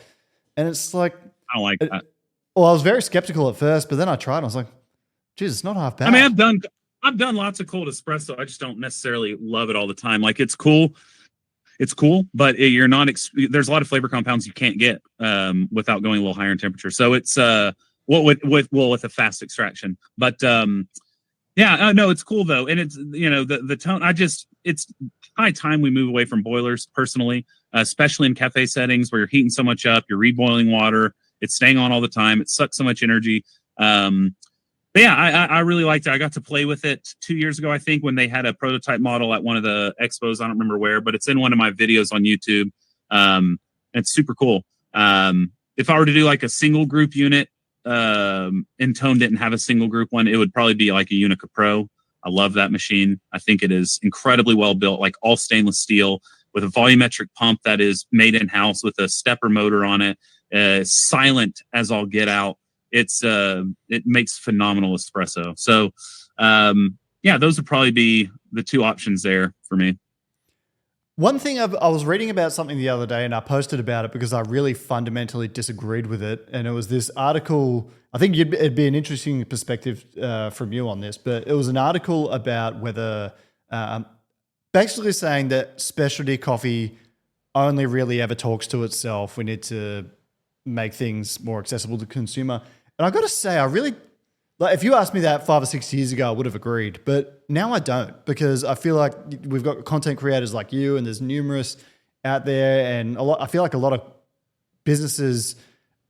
Speaker 1: And it's like,
Speaker 2: I don't like that.
Speaker 1: Well, I was very skeptical at first, but then I tried, and I was like, geez, it's not half bad.
Speaker 2: I mean, I've done lots of cold espresso. I just don't necessarily love it all the time. Like, it's cool. It's cool, but you're not. There's a lot of flavor compounds you can't get without going a little higher in temperature. So it's with a fast extraction. But no, it's cool though, and it's the tone. It's high time we move away from boilers personally, especially in cafe settings where you're heating so much up, you're reboiling water, it's staying on all the time, it sucks so much energy. But yeah, I really liked it. I got to play with it 2 years ago, I think, when they had a prototype model at one of the expos. I don't remember where, but it's in one of my videos on YouTube. It's super cool. If I were to do like a single group unit, and Tone didn't have a single group one, it would probably be like a Unica Pro. I love that machine. I think it is incredibly well built, like all stainless steel with a volumetric pump that is made in-house with a stepper motor on it, silent as all get out. It makes phenomenal espresso. So, those would probably be the two options there for me.
Speaker 1: One thing I was reading about something the other day, and I posted about it because I really fundamentally disagreed with it. And it was this article. I think it'd be an interesting perspective from you on this, but it was an article about whether, basically saying that specialty coffee only really ever talks to itself. We need to make things more accessible to the consumer. And I got to say, I really, like, if you asked me that 5 or 6 years ago, I would have agreed. But now I don't, because I feel like we've got content creators like you, and there's numerous out there. And I feel like a lot of businesses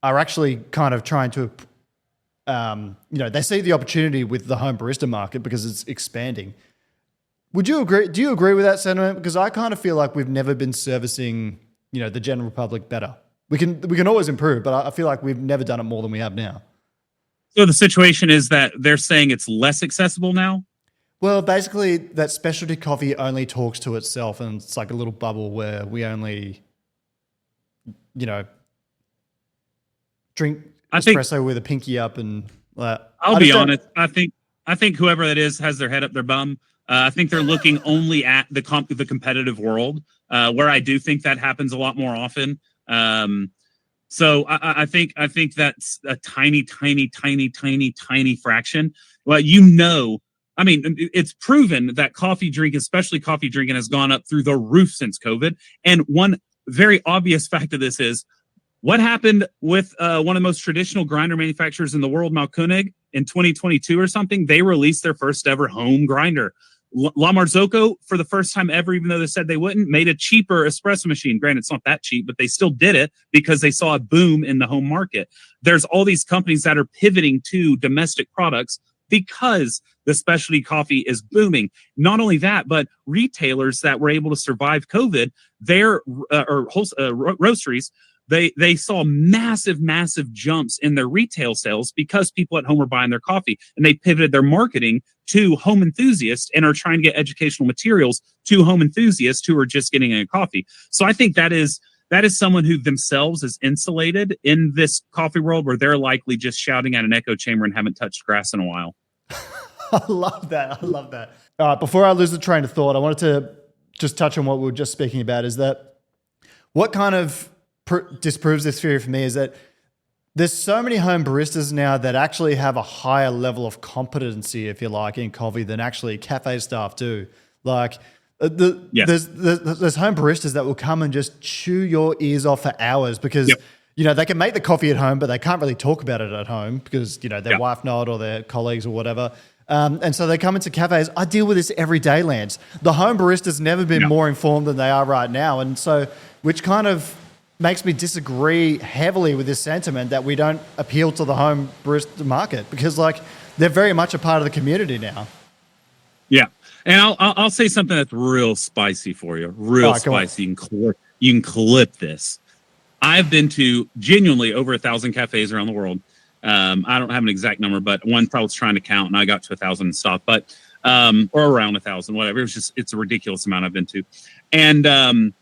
Speaker 1: are actually kind of trying to, they see the opportunity with the home barista market because it's expanding. Would you agree? Do you agree with that sentiment? Because I kind of feel like we've never been servicing, the general public better. We can always improve, but I feel like we've never done it more than we have now.
Speaker 2: So the situation is that they're saying it's less accessible now?
Speaker 1: Well, basically, that specialty coffee only talks to itself, and it's like a little bubble where we only, drink espresso with a pinky up. And
Speaker 2: I'll be honest. I think whoever that is has their head up their bum. I think they're looking only at the competitive world, where I do think that happens a lot more often. So I think that's a tiny fraction. Well, I mean, it's proven that especially coffee drinking, has gone up through the roof since COVID. And one very obvious fact of this is what happened with one of the most traditional grinder manufacturers in the world, Malkunig, in 2022 or something. They released their first ever home grinder. La Marzocco, for the first time ever, even though they said they wouldn't, made a cheaper espresso machine. Granted, it's not that cheap, but they still did it because they saw a boom in the home market. There's all these companies that are pivoting to domestic products because the specialty coffee is booming. Not only that, but retailers that were able to survive COVID, their roasteries, they saw massive jumps in their retail sales because people at home were buying their coffee, and they pivoted their marketing to home enthusiasts and are trying to get educational materials to home enthusiasts who are just getting a coffee. So I think that is someone who themselves is insulated in this coffee world where they're likely just shouting at an echo chamber and haven't touched grass in a while.
Speaker 1: I love that. All right, before I lose the train of thought, I wanted to just touch on what we were just speaking about, is that what kind of disproves this theory for me is that there's so many home baristas now that actually have a higher level of competency, if you like, in coffee than actually cafe staff do. Like there's home baristas that will come and just chew your ears off for hours because they can make the coffee at home, but they can't really talk about it at home because their wife not or their colleagues or whatever. And so they come into cafes. I deal with this every day, Lance. The home barista's never been more informed than they are right now, and so which kind of makes me disagree heavily with this sentiment that we don't appeal to the home barista market, because they're very much a part of the community now.
Speaker 2: Yeah. And I'll say something that's real spicy for you. Real spicy. You can clip this. I've been to genuinely over 1,000 cafes around the world. I don't have an exact number, but one I was trying to count and I got to 1,000 and stopped, but or around 1,000, whatever. It's a ridiculous amount I've been to. And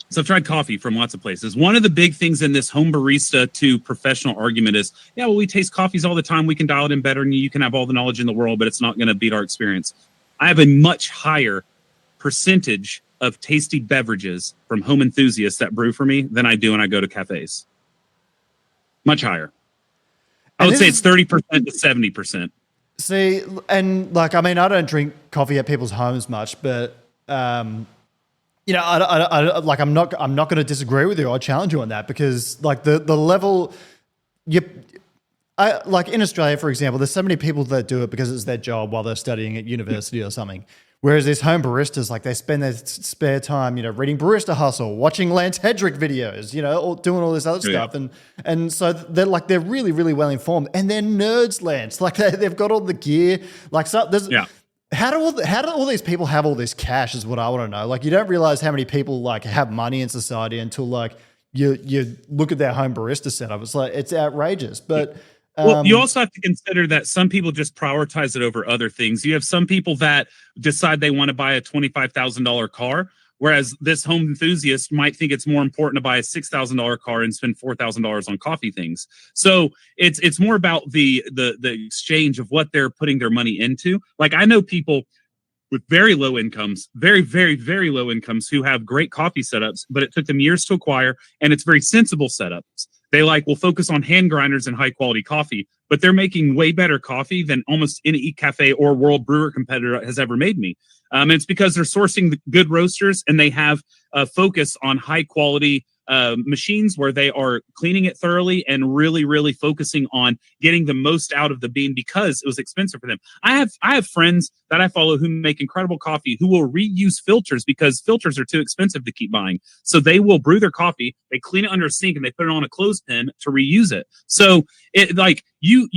Speaker 2: so I've tried coffee from lots of places. One of the big things in this home barista to professional argument is, we taste coffees all the time. We can dial it in better and you can have all the knowledge in the world, but it's not going to beat our experience. I have a much higher percentage of tasty beverages from home enthusiasts that brew for me than I do when I go to cafes. Much higher. I would say it's 30% to 70%.
Speaker 1: See, and I don't drink coffee at people's homes much, but I'm not going to disagree with you. I'll challenge you on that because the level in Australia, for example, there's so many people that do it because it's their job while they're studying at university or something. Whereas these home baristas, they spend their spare time, reading Barista Hustle, watching Lance Hedrick videos, doing all this other stuff. And so they're really, really well informed, and they're nerds, Lance. They've got all the gear. How do all these people have all this cash is what I want to know. You don't realize how many people have money in society until you look at their home barista setup. It's outrageous. But
Speaker 2: well, you also have to consider that some people just prioritize it over other things. You have some people that decide they want to buy a $25,000 car, whereas this home enthusiast might think it's more important to buy a $6,000 car and spend $4,000 on coffee things. So it's more about the exchange of what they're putting their money into. I know people with very low incomes, very, very, very low incomes who have great coffee setups, but it took them years to acquire, and it's very sensible setups. They will focus on hand grinders and high quality coffee, but they're making way better coffee than almost any cafe or world brewer competitor has ever made me. And it's because they're sourcing the good roasters, and they have a focus on high quality machines where they are cleaning it thoroughly and really, really focusing on getting the most out of the bean because it was expensive for them. I have friends that I follow who make incredible coffee who will reuse filters because filters are too expensive to keep buying. So they will brew their coffee, they clean it under a sink, and they put it on a clothespin to reuse it. So you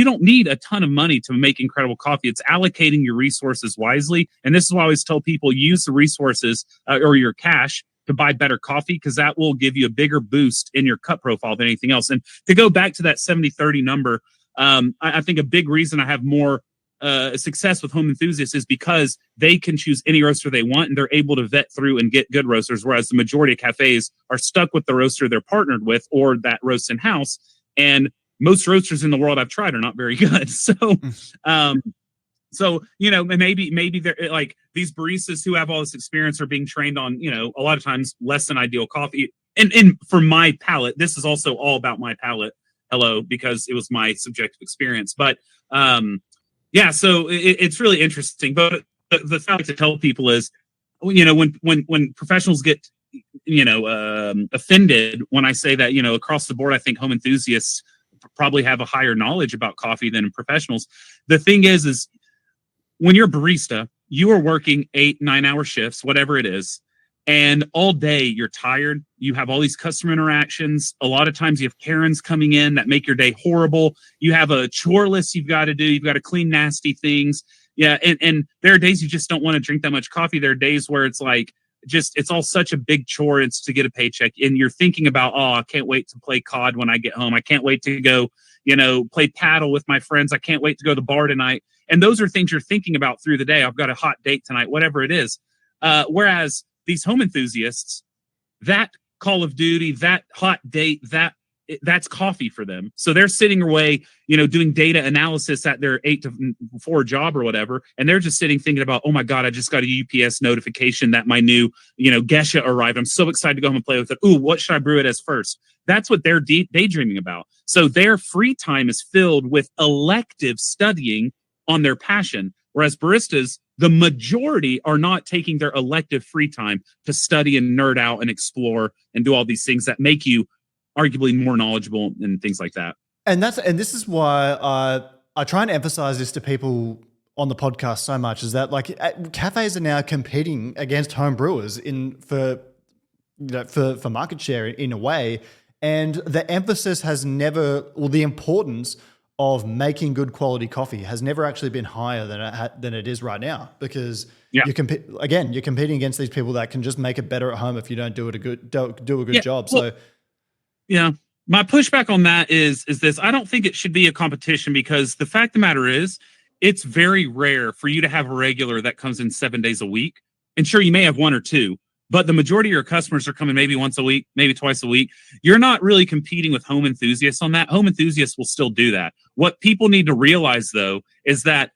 Speaker 2: don't need a ton of money to make incredible coffee. It's allocating your resources wisely. And this is why I always tell people, use the resources or your cash to buy better coffee, because that will give you a bigger boost in your cut profile than anything else. And to go back to that 70-30 number, I think a big reason I have more success with home enthusiasts is because they can choose any roaster they want, and they're able to vet through and get good roasters, whereas the majority of cafes are stuck with the roaster they're partnered with or that roasts in-house. And most roasters in the world I've tried are not very good. So, maybe they're these baristas who have all this experience are being trained on, a lot of times less than ideal coffee. And for my palate, this is also all about my palate. Hello, because it was my subjective experience. But so it's really interesting. But the fact to tell people is, when professionals get, offended when I say that, across the board, I think home enthusiasts probably have a higher knowledge about coffee than professionals. The thing is when you're a barista, you are working 8-9 hour shifts, whatever it is. And all day you're tired. You have all these customer interactions. A lot of times you have Karens coming in that make your day horrible. You have a chore list you've got to do. You've got to clean nasty things. Yeah. And there are days you just don't want to drink that much coffee. There are days where it's like, just it's all such a big chore. It's to get a paycheck. And you're thinking about, oh, I can't wait to play COD when I get home. I can't wait to go, play paddle with my friends. I can't wait to go to the bar tonight. And those are things you're thinking about through the day. I've got a hot date tonight, whatever it is. Whereas these home enthusiasts, that Call of Duty, that hot date, that's coffee for them. So they're sitting away, doing data analysis at their 8 to 4 job or whatever. And they're just sitting thinking about, oh my God, I just got a UPS notification that my new, Gesha arrived. I'm so excited to go home and play with it. Ooh, what should I brew it as first? That's what they're daydreaming about. So their free time is filled with elective studying on their passion. Whereas baristas, the majority are not taking their elective free time to study and nerd out and explore and do all these things that make you arguably more knowledgeable and things like that.
Speaker 1: And this is why I try and emphasize this to people on the podcast so much, is that cafes are now competing against home brewers for market share in a way. And the emphasis has never, or the importance of making good quality coffee has never actually been higher than it is right now, because you're competing against these people that can just make it better at home if you don't do a good job.
Speaker 2: Well, so my pushback on that is this: I don't think it should be a competition, because the fact of the matter is, it's very rare for you to have a regular that comes in 7 days a week. And sure, you may have one or two, but the majority of your customers are coming maybe once a week, maybe twice a week. You're not really competing with home enthusiasts on that. Home enthusiasts will still do that. What people need to realize, though, is that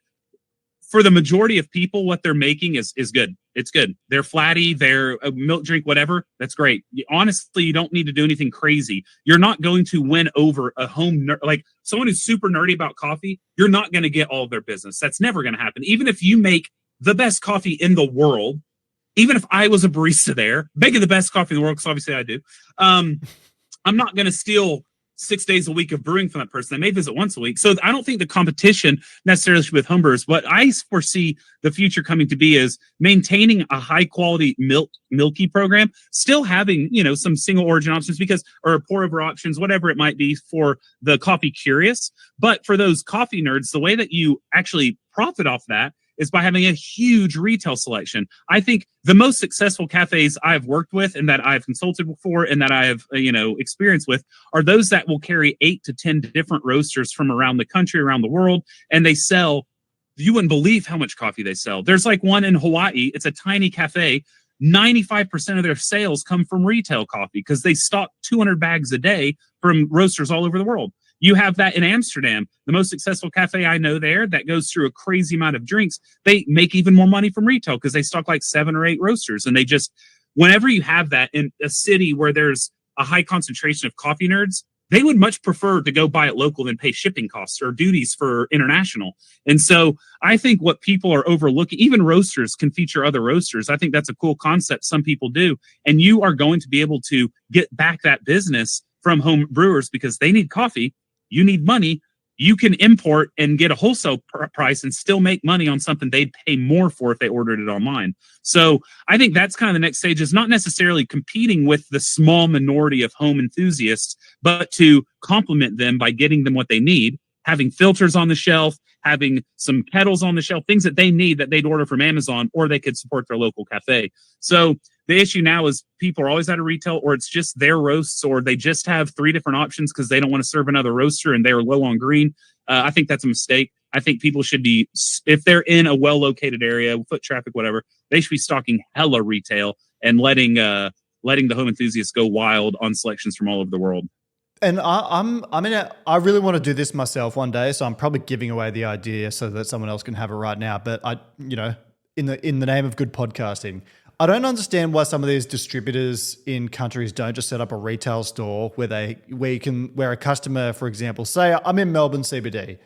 Speaker 2: for the majority of people, what they're making is good. It's good. They're flatty, they're a milk drink, whatever. That's great. Honestly, you don't need to do anything crazy. You're not going to win over a home like someone who's super nerdy about coffee. You're not going to get all of their business. That's never going to happen. Even if you make the best coffee in the world, even if I was a barista there, making the best coffee in the world, because obviously I do, I'm not going to steal 6 days a week of brewing from that person. They may visit once a week. So I don't think the competition necessarily should be with homebrewers. What I foresee the future coming to be is maintaining a high quality milky program, still having, some single origin options or pour over options, whatever it might be for the coffee curious. But for those coffee nerds, the way that you actually profit off that is by having a huge retail selection. I think the most successful cafes I've worked with and that I've consulted before and that I have, experience with are those that will carry 8 to 10 different roasters from around the country, around the world. And they sell, you wouldn't believe how much coffee they sell. There's one in Hawaii. It's a tiny cafe. 95% of their sales come from retail coffee because they stock 200 bags a day from roasters all over the world. You have that in Amsterdam, the most successful cafe I know there that goes through a crazy amount of drinks. They make even more money from retail because they stock 7 or 8 roasters. And they just, whenever you have that in a city where there's a high concentration of coffee nerds, they would much prefer to go buy it local than pay shipping costs or duties for international. And so I think what people are overlooking, even roasters can feature other roasters. I think that's a cool concept some people do. And you are going to be able to get back that business from home brewers because they need coffee. You need money. You can import and get a wholesale price and still make money on something they'd pay more for if they ordered it online. So I think that's kind of the next stage, is not necessarily competing with the small minority of home enthusiasts, but to complement them by getting them what they need, having filters on the shelf, having some kettles on the shelf, things that they need that they'd order from Amazon, or they could support their local cafe. So the issue now is people are always out of retail, or it's just their roasts, or they just have 3 different options because they don't want to serve another roaster and they're low on green. I think that's a mistake. I think people should be, if they're in a well-located area, foot traffic, whatever, they should be stocking hella retail and letting the home enthusiasts go wild on selections from all over the world.
Speaker 1: And I really want to do this myself one day, so I'm probably giving away the idea so that someone else can have it right now. But in the name of good podcasting, I don't understand why some of these distributors in countries don't just set up a retail store where a customer, for example, say I'm in Melbourne CBD,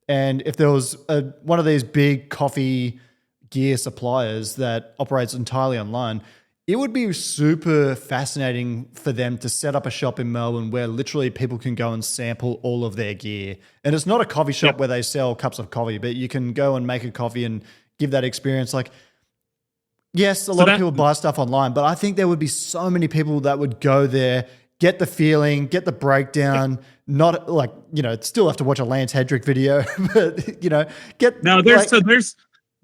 Speaker 1: and if there was one of these big coffee gear suppliers that operates entirely online, it would be super fascinating for them to set up a shop in Melbourne where literally people can go and sample all of their gear. And it's not a coffee shop where they sell cups of coffee, but you can go and make a coffee and give that experience. Like, yes, a
Speaker 2: So
Speaker 1: lot of
Speaker 2: that
Speaker 1: people buy stuff online, but I think there would be so many people that would go there, get the feeling, get the breakdown, not like, still have to watch a Lance Hedrick video, but, get
Speaker 2: no,
Speaker 1: like,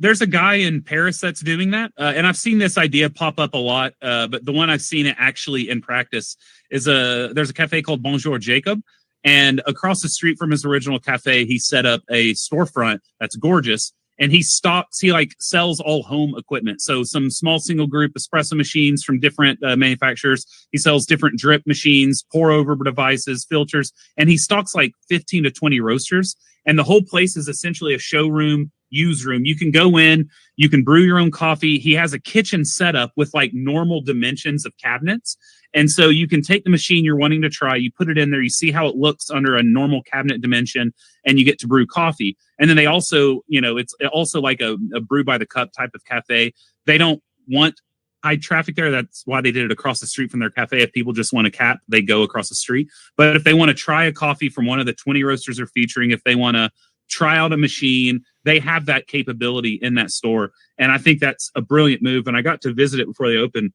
Speaker 2: there's a guy in Paris that's doing that, and I've seen this idea pop up a lot. But the one I've seen it actually in practice is there's a cafe called Bonjour Jacob, and across the street from his original cafe, he set up a storefront that's gorgeous, and he sells all home equipment. So some small single group espresso machines from different manufacturers. He sells different drip machines, pour over devices, filters, and he stocks like 15 to 20 roasters. And the whole place is essentially a showroom, use room. You can go in, you can brew your own coffee. He has a kitchen setup with like normal dimensions of cabinets. And so you can take the machine you're wanting to try, you put it in there, you see how it looks under a normal cabinet dimension, and you get to brew coffee. And then they also, it's also like a brew by the cup type of cafe. They don't want high traffic there. That's why they did it across the street from their cafe. If people just want a cap, they go across the street. But if they want to try a coffee from one of the 20 roasters they're featuring, if they want to try out a machine, they have that capability in that store. And I think that's a brilliant move. And I got to visit it before they opened.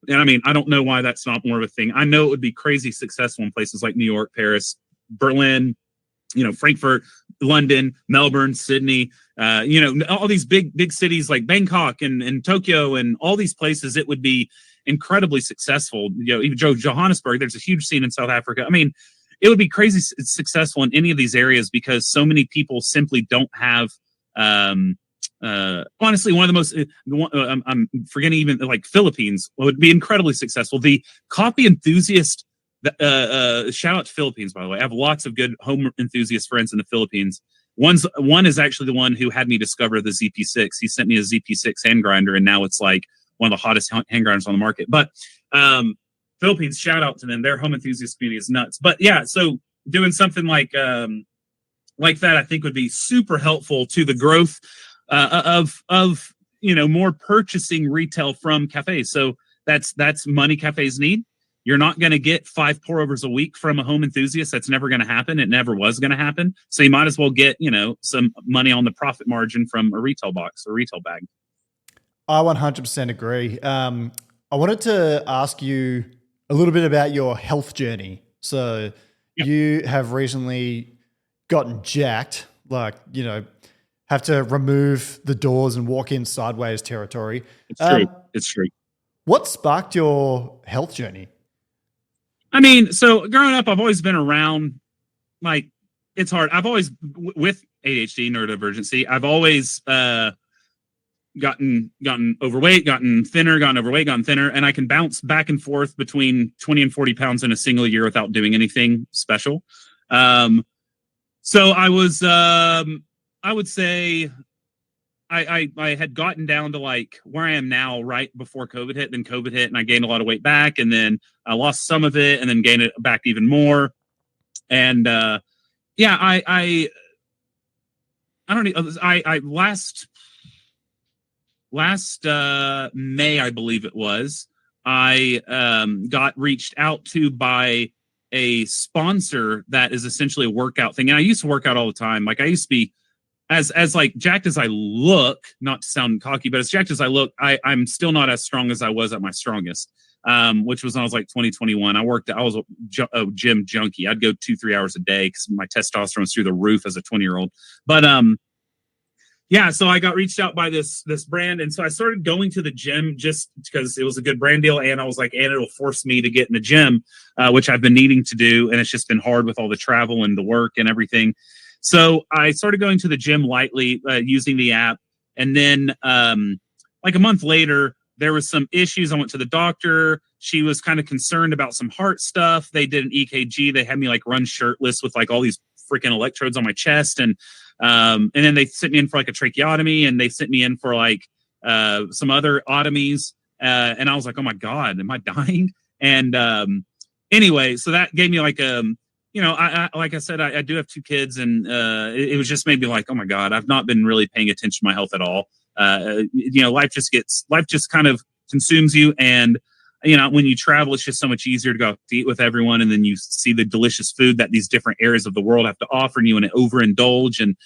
Speaker 2: And I mean, I don't know why that's not more of a thing. I know it would be crazy successful in places like New York, Paris, Berlin, Frankfurt, London, Melbourne, Sydney, all these big cities like Bangkok and Tokyo and all these places. It would be incredibly successful. Even Johannesburg, there's a huge scene in South Africa. I mean, it would be crazy successful in any of these areas because so many people simply don't have, honestly, one of the most, I'm forgetting even like Philippines would be incredibly successful. The coffee enthusiast, shout out to Philippines, by the way. I have lots of good home enthusiast friends in the Philippines. One is actually the one who had me discover the ZP6. He sent me a ZP6 hand grinder, and now it's like one of the hottest hand grinders on the market. But Philippines, shout out to them. Their home enthusiast community is nuts. But yeah, so doing something like that, I think would be super helpful to the growth of more purchasing retail from cafes. So that's money cafes need. You're not going to get 5 pour overs a week from a home enthusiast. That's never going to happen. It never was going to happen. So you might as well get, some money on the profit margin from a retail box or retail bag.
Speaker 1: I 100% agree. I wanted to ask you a little bit about your health journey. So you have recently gotten jacked, have to remove the doors and walk in sideways territory.
Speaker 2: It's true. It's true.
Speaker 1: What sparked your health journey?
Speaker 2: I mean, so growing up, I've always been around, it's hard. I've always, with ADHD, neurodivergency, I've always gotten overweight, gotten thinner, gotten overweight, gotten thinner, and I can bounce back and forth between 20 and 40 pounds in a single year without doing anything special. So I was, I would say, I had gotten down to like where I am now right before COVID hit. Then COVID hit and I gained a lot of weight back, and then I lost some of it and then gained it back even more. And I don't know. I last May, I believe it was, I got reached out to by a sponsor that is essentially a workout thing. And I used to work out all the time. Like I used to be as like jacked as I look, not to sound cocky, but as jacked as I look, I'm still not as strong as I was at my strongest, which was when I was like 2021. I was a gym junkie. I'd go 2-3 hours a day because my testosterone was through the roof as a 20-year-old. But so I got reached out by this brand, and so I started going to the gym just because it was a good brand deal, and I was like, and it'll force me to get in the gym, which I've been needing to do, and it's just been hard with all the travel and the work and everything. So I started going to the gym lightly, using the app. And then like a month later, there was some issues. I went to the doctor. She was kind of concerned about some heart stuff. They did an EKG. They had me like run shirtless with like all these freaking electrodes on my chest. And then they sent me in for like a tracheotomy, and they sent me in for like some other otomies. And I was like, oh my God, am I dying? And anyway, so that gave me like I like I said, I do have 2 kids, and it was just made me like, oh my God, I've not been really paying attention to my health at all. Life just kind of consumes you. And, when you travel, it's just so much easier to go to eat with everyone. And then you see the delicious food that these different areas of the world have to offer, and you want to overindulge. And,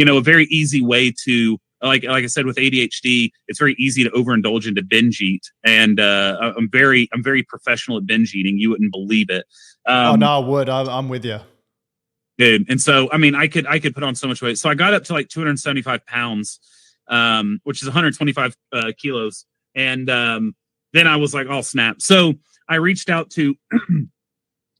Speaker 2: a very easy way to like I said, with ADHD, it's very easy to overindulge into binge eat, and I'm very professional at binge eating. You wouldn't believe it.
Speaker 1: Oh no, I would. I'm with you.
Speaker 2: Dude. And so, I mean, I could put on so much weight. So I got up to like 275 pounds, which is 125 kilos. And then I was like, oh snap. So I reached out to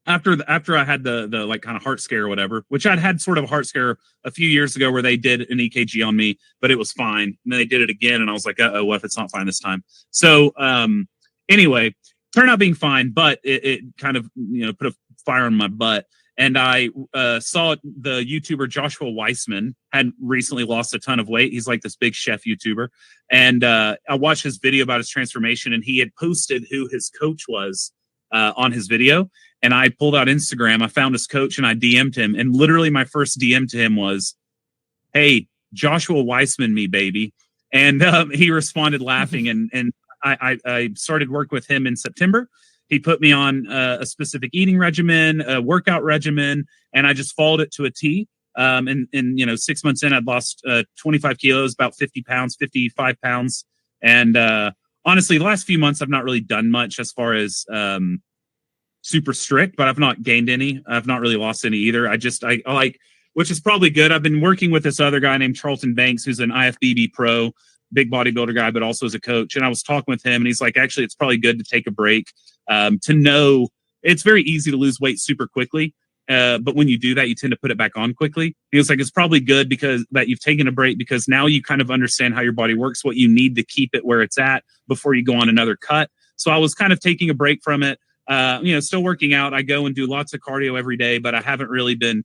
Speaker 2: after I had the like kind of heart scare or whatever, which I'd had sort of a heart scare a few years ago where they did an EKG on me, but it was fine. And then they did it again, and I was like, uh-oh, what if it's not fine this time? So anyway, turned out being fine, but it kind of, you know, put a fire on my butt. And I saw the YouTuber Joshua Weissman had recently lost a ton of weight. He's like this big chef YouTuber. And I watched his video about his transformation, and he had posted who his coach was on his video. And I pulled out Instagram. I found his coach and I DM'd him. And literally my first DM to him was, hey, Joshua Weissman me, baby. And he responded laughing. And I started work with him in September. He put me on a specific eating regimen, a workout regimen, and I just followed it to a T. And you know, 6 months in, I'd lost 25 kilos, about 50 pounds, 55 pounds. And honestly, the last few months, I've not really done much as far as super strict, but I've not gained any. I've not really lost any either. I like, which is probably good. I've been working with this other guy named Charlton Banks, who's an IFBB pro, big bodybuilder guy, but also as a coach. And I was talking with him, and he's like, actually, it's probably good to take a break. To know it's very easy to lose weight super quickly. But when you do that, you tend to put it back on quickly. He was like, it's probably good because that you've taken a break, because now you kind of understand how your body works, what you need to keep it where it's at before you go on another cut. So I was kind of taking a break from it, you know, still working out. I go and do lots of cardio every day, but I haven't really been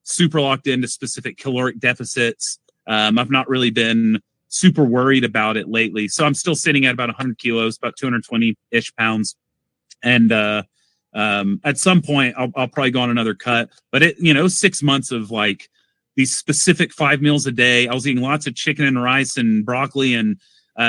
Speaker 2: super locked into specific caloric deficits. I've not really been super worried about it lately. So I'm still sitting at about 100 kilos, about 220-ish pounds. And at some point, I'll probably go on another cut. But it, you know, 6 months of like these specific 5 meals a day. I was eating lots of chicken and rice and broccoli, and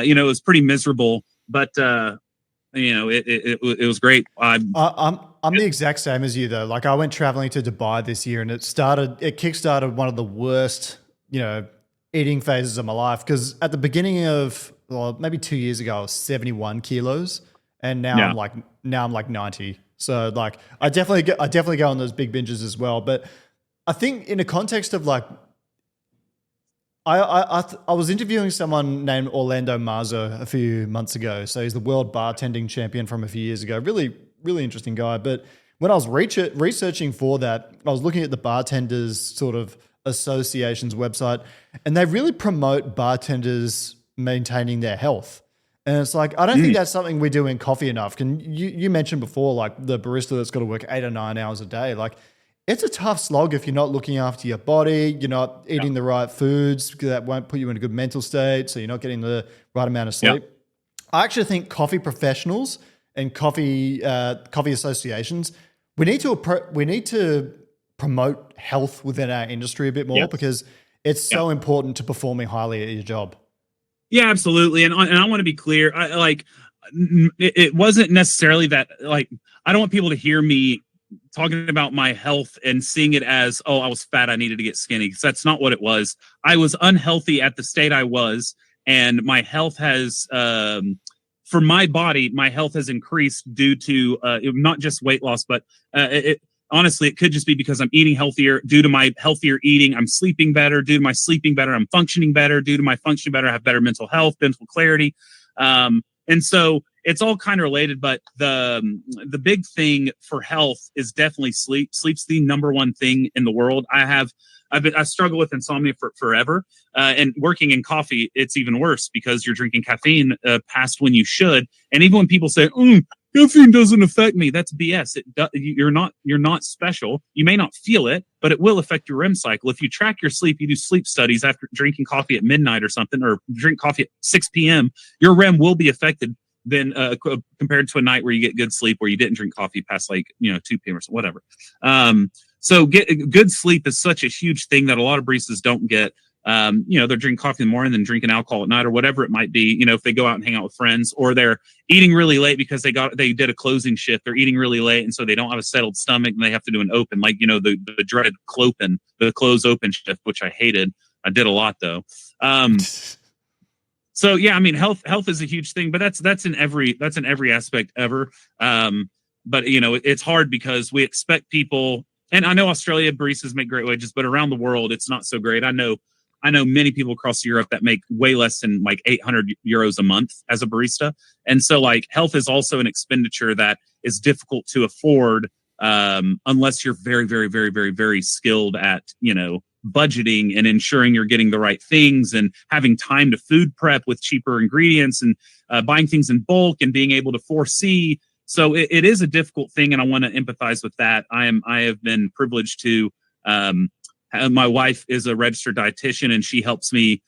Speaker 2: you know, it was pretty miserable. But you know, it was great. I'm
Speaker 1: the exact same as you though. Like I went traveling to Dubai this year, and it kickstarted one of the worst, you know, eating phases of my life, because at the beginning of, well, maybe 2 years ago, I was 71 kilos, and now I'm like 90. So like I definitely go on those big binges as well. But I think in the context of like, I was interviewing someone named Orlando Marzo a few months ago. So he's the world bartending champion from a few years ago. Really, really interesting guy. But when I was researching for that, I was looking at the bartenders sort of association's website, and they really promote bartenders maintaining their health. And it's like, I don't think that's something we do in coffee enough. Can you mentioned before, like the barista that's got to work 8 or 9 hours a day. Like it's a tough slog if you're not looking after your body, you're not eating the right foods that won't put you in a good mental state, so you're not getting the right amount of sleep. I actually think coffee professionals and coffee associations, we need to promote health within our industry a bit more, because it's so important to performing highly at your job.
Speaker 2: Yeah, absolutely. And I want to be clear. It wasn't necessarily that, like, I don't want people to hear me talking about my health and seeing it as, oh, I was fat, I needed to get skinny, because that's not what it was. I was unhealthy at the state I was, and my health has, for my body, my health has increased due to not just weight loss, but honestly, it could just be because I'm eating healthier. Due to my healthier eating, I'm sleeping better. Due to my sleeping better, I'm functioning better. Due to my functioning better, I have better mental health, mental clarity. And so it's all kind of related, but the big thing for health is definitely sleep. Sleep's the number one thing in the world. I struggle with insomnia for forever. And working in coffee, it's even worse because you're drinking caffeine past when you should. And even when people say, caffeine doesn't affect me, that's BS. You're not special. You may not feel it, but it will affect your REM cycle. If you track your sleep, you do sleep studies after drinking coffee at midnight or something, or drink coffee at 6 p.m., your REM will be affected than compared to a night where you get good sleep, where you didn't drink coffee past 2 p.m. or whatever. So good sleep is such a huge thing that a lot of baristas don't get. They're drinking coffee in the morning, then drinking alcohol at night, or whatever it might be. If they go out and hang out with friends, or they're eating really late because they did a closing shift. They're eating really late, and so they don't have a settled stomach, and they have to do an open, the dreaded close open shift, which I hated. I did a lot though. So yeah, I mean, health is a huge thing, but that's in every aspect ever. But you know, it's hard because we expect people, and I know Australia baristas make great wages, but around the world, it's not so great. I know many people across Europe that make way less than like 800 euros a month as a barista. And so like health is also an expenditure that is difficult to afford unless you're very, very, very, very, very skilled at, you know, budgeting and ensuring you're getting the right things and having time to food prep with cheaper ingredients and buying things in bulk and being able to foresee. So it is a difficult thing. And I want to empathize with that. I have been privileged to, my wife is a registered dietitian and she helps me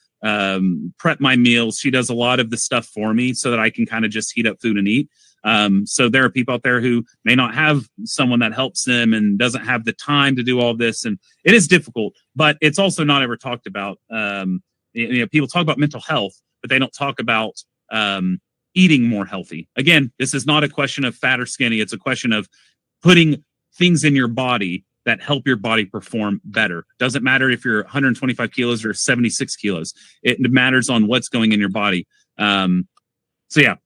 Speaker 2: prep my meals. She does a lot of the stuff for me so that I can kind of just heat up food and eat. So there are people out there who may not have someone that helps them and doesn't have the time to do all this. And it is difficult, but it's also not ever talked about. You know, people talk about mental health, but they don't talk about eating more healthy. Again, this is not a question of fat or skinny. It's a question of putting things in your body that help your body perform better. Doesn't matter if you're 125 kilos or 76 kilos. It matters on what's going in your body. So yeah.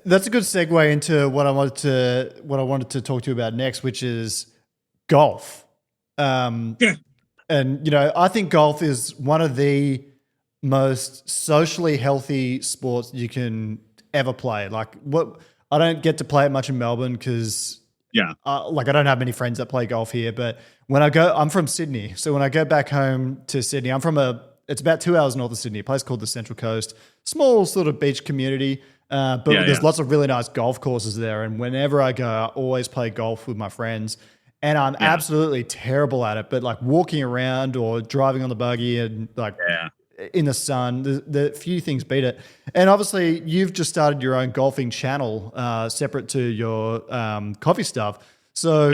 Speaker 1: That's a good segue into what I wanted to talk to you about next, which is golf.
Speaker 3: Yeah.
Speaker 1: And you know, I think golf is one of the most socially healthy sports you can ever play. Like, what I don't get to play it much in Melbourne because like I don't have many friends that play golf here. But when I go, I'm from Sydney, so when I go back home to Sydney, it's about 2 hours north of Sydney, a place called the Central Coast, small sort of beach community. But there's lots of really nice golf courses there. And whenever I go, I always play golf with my friends. And I'm absolutely terrible at it. But like walking around or driving on the buggy and like in the sun, the few things beat it. And obviously you've just started your own golfing channel separate to your coffee stuff. So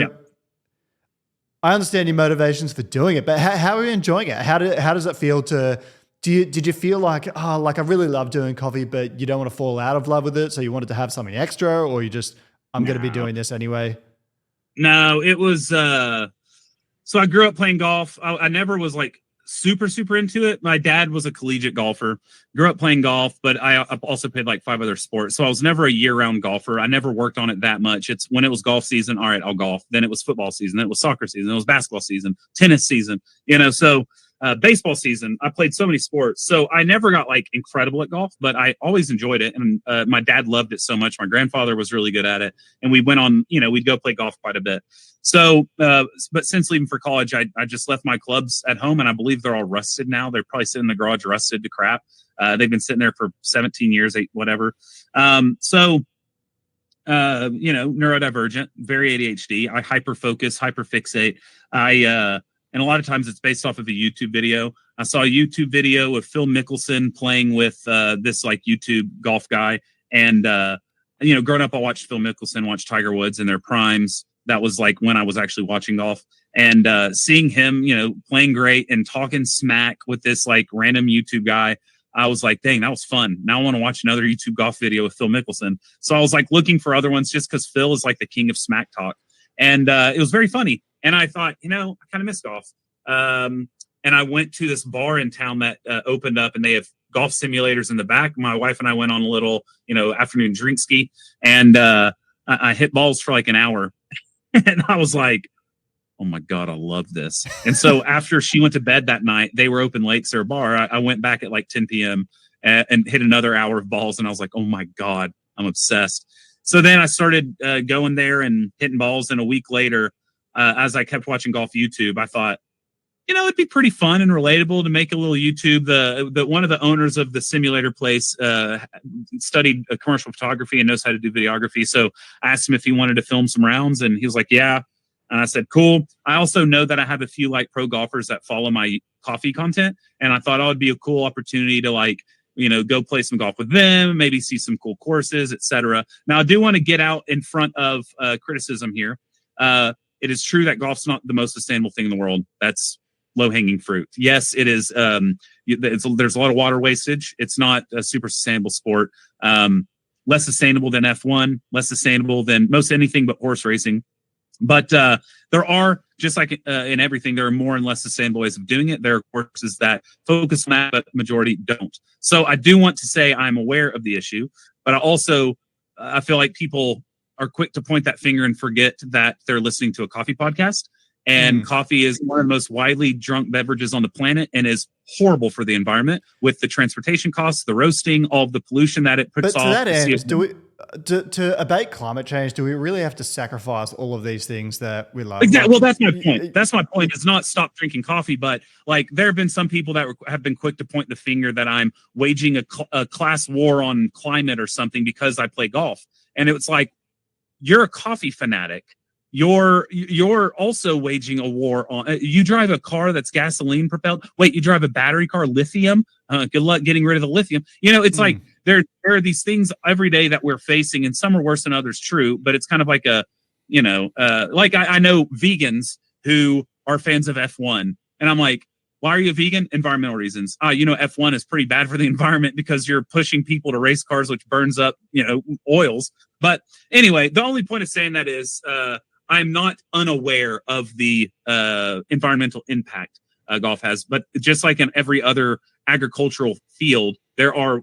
Speaker 1: I understand your motivations for doing it, but how are you enjoying it? How does it feel to... Did you feel like, like I really love doing coffee, but you don't want to fall out of love with it, so you wanted to have something extra, or you just, I'm going to be doing this anyway?
Speaker 2: No, it was, so I grew up playing golf. I never was like super into it. My dad was a collegiate golfer, grew up playing golf, but I also played like 5 other sports. So I was never a year-round golfer. I never worked on it that much. It's when it was golf season, all right, I'll golf. Then it was football season. Then it was soccer season. Then it was basketball season, tennis season, you know, so baseball season, I played so many sports. So I never got like incredible at golf, but I always enjoyed it. And my dad loved it so much. My grandfather was really good at it. And we went on, you know, we'd go play golf quite a bit. So, but since leaving for college, I just left my clubs at home and I believe they're all rusted now. They're probably sitting in the garage rusted to crap. They've been sitting there for 17 years, whatever. So, you know, neurodivergent, very ADHD. I hyper-focus, hyper-fixate. And a lot of times it's based off of a YouTube video. I saw a YouTube video of Phil Mickelson playing with this like YouTube golf guy. And, you know, growing up, I watched Phil Mickelson, watched Tiger Woods in their primes. That was like when I was actually watching golf. And seeing him, you know, playing great and talking smack with this like random YouTube guy, I was like, dang, that was fun. Now I want to watch another YouTube golf video with Phil Mickelson. So I was like looking for other ones just because Phil is like the king of smack talk. And it was very funny. And I thought, you know, I kind of miss golf. And I went to this bar in town that opened up and they have golf simulators in the back. My wife and I went on a little, you know, afternoon drink ski and I hit balls for like an hour. And I was like, oh my God, I love this. And so after she went to bed that night, they were open late, Sir Bar. I went back at like 10 p.m. And hit another hour of balls. And I was like, oh my God, I'm obsessed. So then I started going there and hitting balls. And a week later, as I kept watching golf YouTube, I thought, you know, it'd be pretty fun and relatable to make a little YouTube. The one of the owners of the simulator place studied commercial photography and knows how to do videography. So I asked him if he wanted to film some rounds, and he was like, yeah. And I said, cool. I also know that I have a few like pro golfers that follow my coffee content, and I thought, oh, it'd be a cool opportunity to like, you know, go play some golf with them, maybe see some cool courses, etc. Now, I do want to get out in front of criticism here. It is true that golf's not the most sustainable thing in the world. That's low-hanging fruit. Yes, it is. There's a lot of water wastage. It's not a super sustainable sport. Less sustainable than F1, less sustainable than most anything but horse racing. But there are just like in everything, there are more and less sustainable ways of doing it. There are courses that focus on that, but majority don't. So I do want to say I'm aware of the issue, but I feel like people are quick to point that finger and forget that they're listening to a coffee podcast. And coffee is one of the most widely drunk beverages on the planet and is horrible for the environment with the transportation costs, the roasting, all of the pollution that it puts off.
Speaker 1: But to that end, to abate climate change, do we really have to sacrifice all of these things that we love?
Speaker 2: Exactly. Well, that's my point. That's my point. It's not stop drinking coffee, but like there have been some people that have been quick to point the finger that I'm waging a class war on climate or something because I play golf. And it was like, you're a coffee fanatic. You're also waging a war on. You drive a car that's gasoline propelled. Wait, you drive a battery car, lithium. Good luck getting rid of the lithium. It's like there are these things every day that we're facing, and some are worse than others. True, but it's kind of like like I know vegans who are fans of F1, and I'm like, why are you a vegan? Environmental reasons. F1 is pretty bad for the environment because you're pushing people to race cars, which burns up oils. But anyway, the only point of saying that is. I'm not unaware of the environmental impact golf has, but just like in every other agricultural field, there are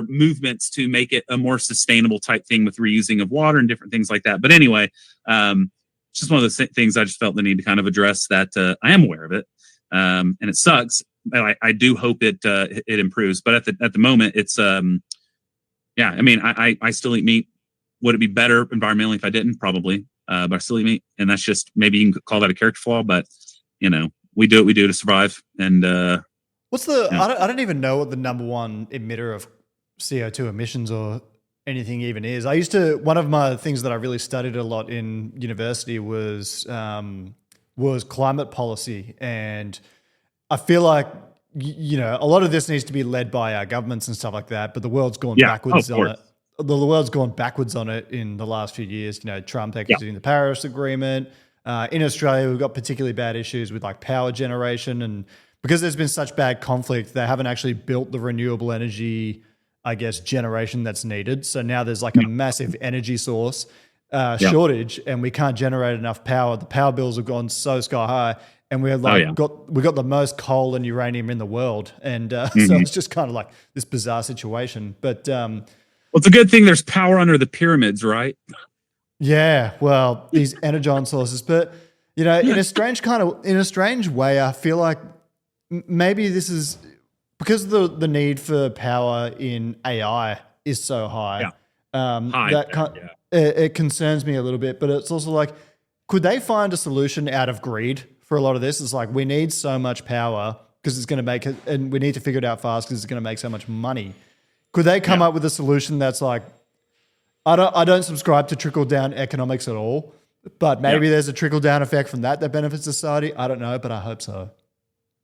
Speaker 2: movements to make it a more sustainable type thing with reusing of water and different things like that. But anyway, just one of the things I just felt the need to kind of address that I am aware of it, and it sucks. I do hope it improves, but at the moment, it's I still eat meat. Would it be better environmentally if I didn't? Probably. But I still eat meat, and that's just maybe you can call that a character flaw. But we do what we do to survive. And
Speaker 1: what's the? I don't even know what the number one emitter of CO2 emissions or anything even is. One of my things that I really studied a lot in university was climate policy, and I feel like a lot of this needs to be led by our governments and stuff like that. But the world's gone backwards on it. The world's gone backwards on it in the last few years. Trump exiting the Paris Agreement. In Australia, we've got particularly bad issues with like power generation, and because there's been such bad conflict, they haven't actually built the renewable energy, I guess, generation that's needed. So now there's like a massive energy source shortage, and we can't generate enough power. The power bills have gone so sky high, and we got the most coal and uranium in the world, and so it's just kind of like this bizarre situation. But
Speaker 2: well, it's a good thing there's power under the pyramids, right?
Speaker 1: Yeah, well, these energon sources, but in a strange way, I feel like maybe this is because the need for power in AI is so high. It concerns me a little bit, but it's also like, could they find a solution out of greed for a lot of this? It's like we need so much power because it's going to make it, and we need to figure it out fast because it's going to make so much money. Could they come up with a solution that's like, I don't subscribe to trickle down economics at all, but maybe there's a trickle down effect from that benefits society. I don't know, but I hope so.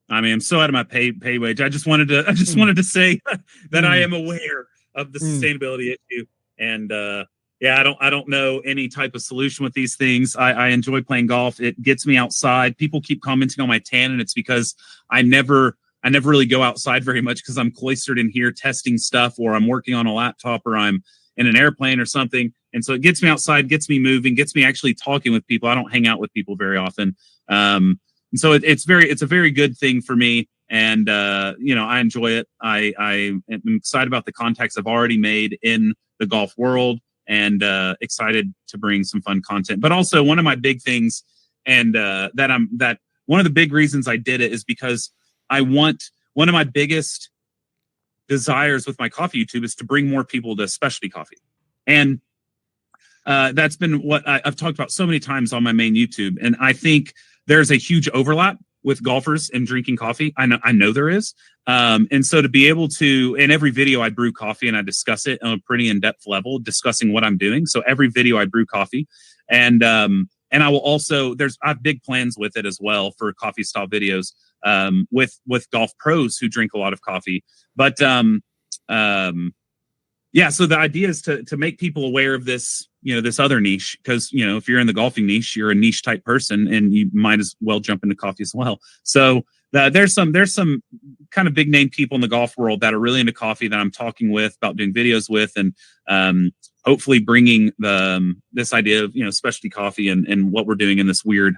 Speaker 2: I mean, I'm so out of my pay wage. I just wanted to say that I am aware of the sustainability issue, and I don't know any type of solution with these things. I enjoy playing golf. It gets me outside. People keep commenting on my tan, and it's because I never really go outside very much because I'm cloistered in here testing stuff, or I'm working on a laptop, or I'm in an airplane or something. And so it gets me outside, gets me moving, gets me actually talking with people. I don't hang out with people very often. And so it's a very good thing for me. And, I enjoy it. I am excited about the contacts I've already made in the golf world, and excited to bring some fun content. But also one of my big things, and that one of the big reasons I did it is because one of my biggest desires with my coffee YouTube is to bring more people to specialty coffee. And that's been what I've talked about so many times on my main YouTube. And I think there's a huge overlap with golfers and drinking coffee. I know there is. And so to be able to, in every video I brew coffee and I discuss it on a pretty in-depth level, discussing what I'm doing. So every video I brew coffee, and I will also, I have big plans with it as well for coffee style videos, with golf pros who drink a lot of coffee. But so the idea is to make people aware of this, this other niche, because, if you're in the golfing niche, you're a niche type person, and you might as well jump into coffee as well. So there's some kind of big name people in the golf world that are really into coffee that I'm talking with about doing videos with, and hopefully bringing this idea of, specialty coffee and what we're doing in this weird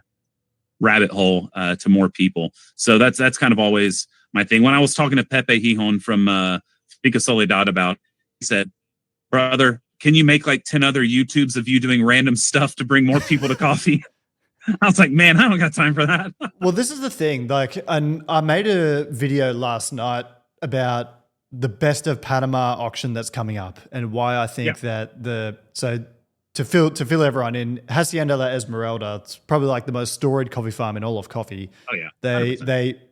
Speaker 2: rabbit hole to more people. So that's kind of always my thing. When I was talking to Pepe Hihon from Pica Soledad about, he said, brother, can you make like 10 other YouTubes of you doing random stuff to bring more people to coffee? I was like, man, I don't got time for that.
Speaker 1: Well, this is the thing. Like, and I made a video last night about the best of Panama auction that's coming up and why I think that to fill everyone in, Hacienda La Esmeralda, it's probably like the most storied coffee farm in all of coffee.
Speaker 2: Oh yeah,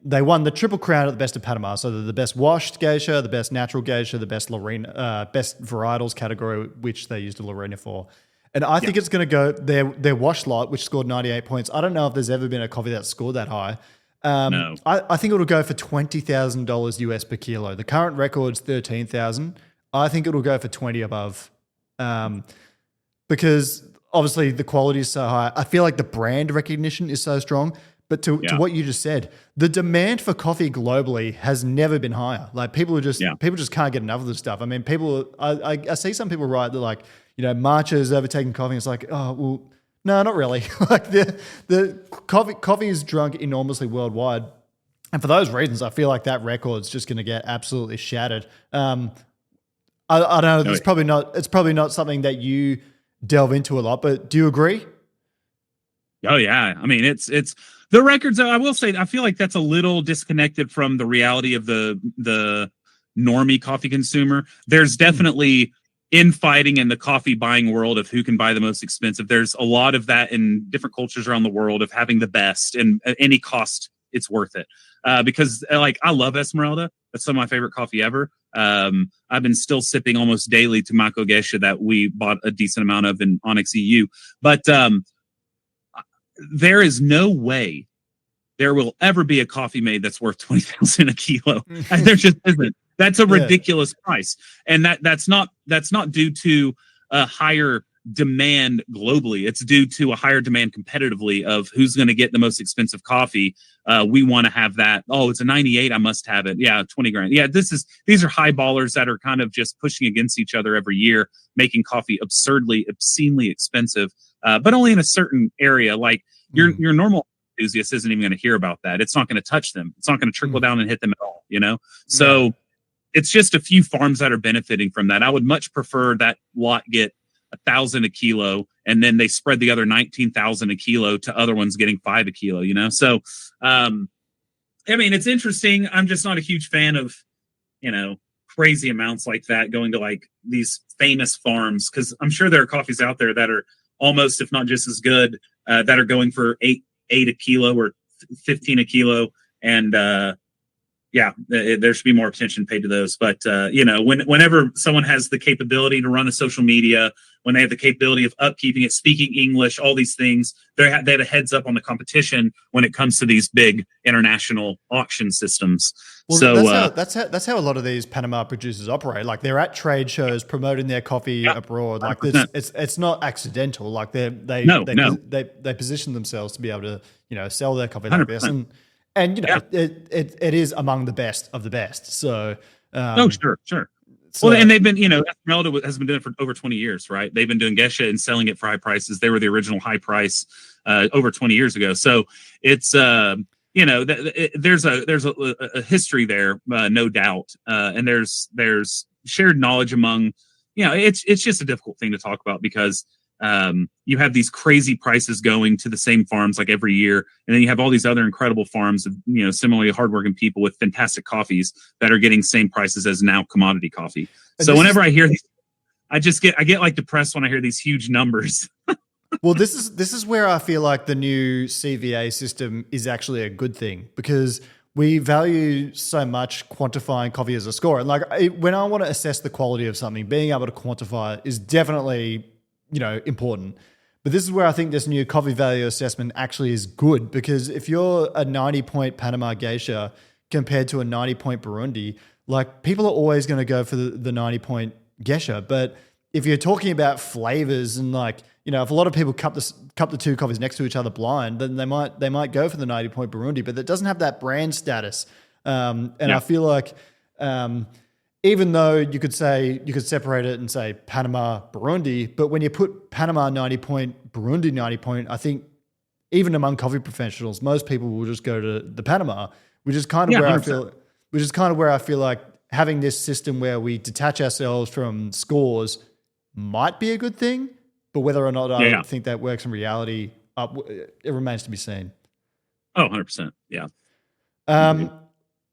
Speaker 1: they won the Triple Crown at the best of Panama. So they're the best washed geisha, the best natural geisha, the best Lorena, best varietals category, which they used a Lorena for. And I think it's going to go their wash lot, which scored 98 points. I don't know if there's ever been a coffee that scored that high.
Speaker 2: No.
Speaker 1: I think it'll go for $20,000 US per kilo. The current record's 13,000. I think it'll go for 20 above, because obviously the quality is so high. I feel like the brand recognition is so strong. But to what you just said, the demand for coffee globally has never been higher. Like people just can't get enough of this stuff. I mean, I see some people write that like, matcha is overtaking coffee. It's like, oh well, no, not really. Like the coffee is drunk enormously worldwide, and for those reasons, I feel like that record's just going to get absolutely shattered. I don't know. It's probably not something that you delve into a lot, but do you agree?
Speaker 2: Oh yeah, I mean it's the records. I will say I feel like that's a little disconnected from the reality of the normie coffee consumer. There's definitely infighting in the coffee buying world of who can buy the most expensive. There's a lot of that in different cultures around the world of having the best, and at any cost it's worth it. Because like I love Esmeralda. That's some of my favorite coffee ever. I've been still sipping almost daily Tumaco Geisha that we bought a decent amount of in Onyx EU. But there is no way there will ever be a coffee made that's worth 20,000 a kilo. There just isn't. That's a ridiculous price, and that's not due to a higher demand globally. It's due to a higher demand competitively of who's going to get the most expensive coffee. We want to have that. Oh, it's a 98. I must have it. Yeah, 20 grand. Yeah, these are high ballers that are kind of just pushing against each other every year, making coffee obscenely expensive, but only in a certain area. Like your normal enthusiast isn't even going to hear about that. It's not going to touch them. It's not going to trickle down and hit them at all. So. It's just a few farms that are benefiting from that. I would much prefer that lot get 1,000 a kilo, and then they spread the other 19,000 a kilo to other ones getting 5 a kilo. So, I mean, it's interesting. I'm just not a huge fan of, crazy amounts like that going to like these famous farms, because I'm sure there are coffees out there that are almost, if not just as good, that are going for 8 a kilo or 15 a kilo, and there should be more attention paid to those. But, whenever someone has the capability to run a social media, when they have the capability of upkeeping it, speaking English, all these things, they had a heads up on the competition when it comes to these big international auction systems.
Speaker 1: Well,
Speaker 2: so
Speaker 1: that's how a lot of these Panama producers operate. Like they're at trade shows promoting their coffee abroad. Like it's not accidental. Like they position themselves to be able to sell their coffee like 100%. This. And it is among the best of the best. So
Speaker 2: sure. So, well, and they've been Esmeralda has been doing it for over 20 years, right? They've been doing Geisha and selling it for high prices. They were the original high price over 20 years ago. So it's there's a history there, no doubt, and there's shared knowledge among it's just a difficult thing to talk about because. You have these crazy prices going to the same farms like every year, and then you have all these other incredible farms of similarly hardworking people with fantastic coffees that are getting same prices as now commodity coffee. And so whenever I hear these, I get like depressed when I hear these huge numbers.
Speaker 1: Well, this is where I feel like the new CVA system is actually a good thing, because we value so much quantifying coffee as a score. And like when I want to assess the quality of something, being able to quantify it is definitely important. But this is where I think this new coffee value assessment actually is good, because if you're a 90-point Panama Geisha compared to a 90-point Burundi, like people are always going to go for the 90-point Geisha. But if you're talking about flavors and like, if a lot of people cup the two coffees next to each other blind, then they might go for the 90-point Burundi, but it doesn't have that brand status. I feel like even though you could separate it and say Panama, Burundi, but when you put Panama 90 point, Burundi 90 point, I think even among coffee professionals, most people will just go to the Panama, which is kind of
Speaker 2: Yeah,
Speaker 1: where
Speaker 2: 100%.
Speaker 1: I feel like having this system where we detach ourselves from scores might be a good thing, but whether or not I
Speaker 2: Yeah.
Speaker 1: think that works in reality, it remains to be seen.
Speaker 2: Oh, 100%. Yeah.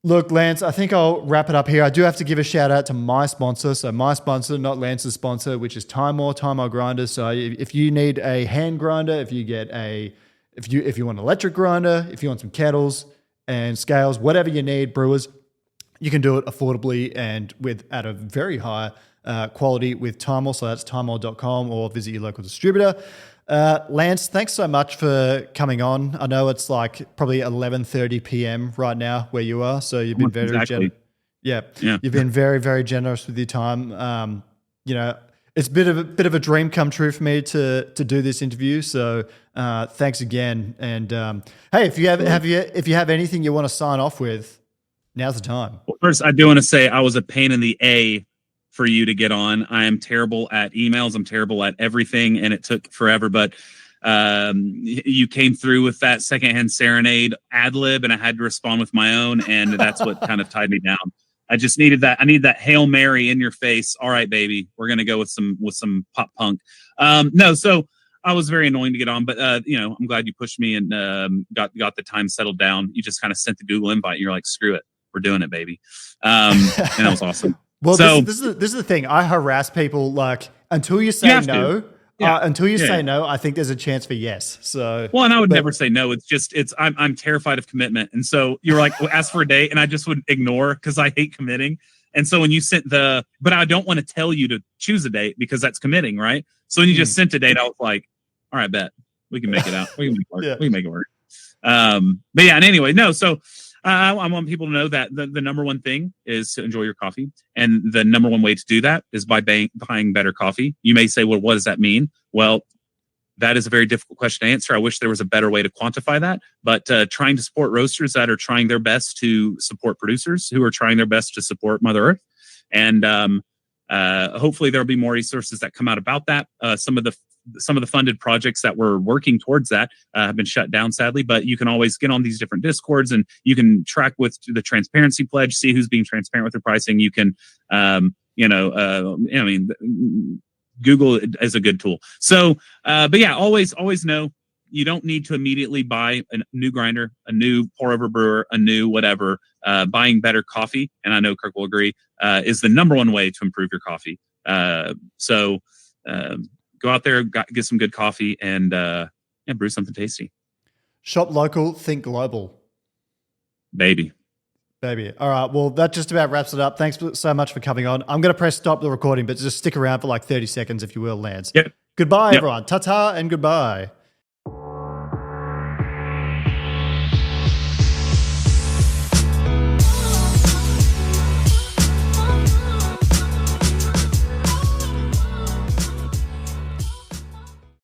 Speaker 1: Look, Lance, I think I'll wrap it up here. I do have to give a shout out to my sponsor. So my sponsor, not Lance's sponsor, which is Time More grinders. So if you need a hand grinder, if you want an electric grinder, if you want some kettles and scales, whatever you need, brewers, you can do it affordably and at a very high quality with Time More. So that's timemore.com or visit your local distributor. Lance, thanks so much for coming on. I know it's like probably 11:30 p.m. right now where you are, so you've been very
Speaker 2: Exactly.
Speaker 1: Yeah,
Speaker 2: Yeah.
Speaker 1: you've been very, very generous with your time. It's a bit of a dream come true for me to do this interview. So thanks again. And hey, if you have anything you want to sign off with, now's the time.
Speaker 2: Well, first, I do want to say I was a pain in the A for you to get on. I am terrible at emails. I'm terrible at everything, and it took forever. But you came through with that secondhand serenade ad lib, and I had to respond with my own, and that's what kind of tied me down. I just needed that. I need that Hail Mary in your face. All right, baby, we're gonna go with some pop punk. No, so I was very annoying to get on, but I'm glad you pushed me and got the time settled down. You just kind of sent the Google invite. And you're like, screw it, we're doing it, baby, and that was awesome.
Speaker 1: Well,
Speaker 2: so
Speaker 1: this is the thing. I harass people like until you say no.
Speaker 2: Yeah.
Speaker 1: Until you say no, I think there's a chance for yes. So
Speaker 2: well, and I would never say no. I'm terrified of commitment, and so you're like, well, ask for a date, and I just would ignore because I hate committing. And so when you sent but I don't want to tell you to choose a date because that's committing, right? So when you just sent a date, I was like, all right, bet we can make it out. We can make it work. We can make it work. But yeah, and anyway, no. So I want people to know that the number one thing is to enjoy your coffee. And the number one way to do that is by buying better coffee. You may say, well, what does that mean? Well, that is a very difficult question to answer. I wish there was a better way to quantify that. But trying to support roasters that are trying their best to support producers who are trying their best to support Mother Earth. And hopefully there'll be more resources that come out about that. Some of the funded projects that were working towards that have been shut down, sadly, but you can always get on these different Discords and you can track with the transparency pledge, see who's being transparent with their pricing. You can, Google is a good tool. So, but yeah, always know you don't need to immediately buy a new grinder, a new pour over brewer, a new whatever. Buying better coffee, and I know Kirk will agree, is the number one way to improve your coffee. Go out there, get some good coffee, and brew something tasty.
Speaker 1: Shop local, think global.
Speaker 2: Baby.
Speaker 1: All right. Well, that just about wraps it up. Thanks so much for coming on. I'm going to press stop the recording, but just stick around for like 30 seconds, if you will, Lance.
Speaker 2: Yep.
Speaker 1: Goodbye, everyone. Ta-ta and goodbye.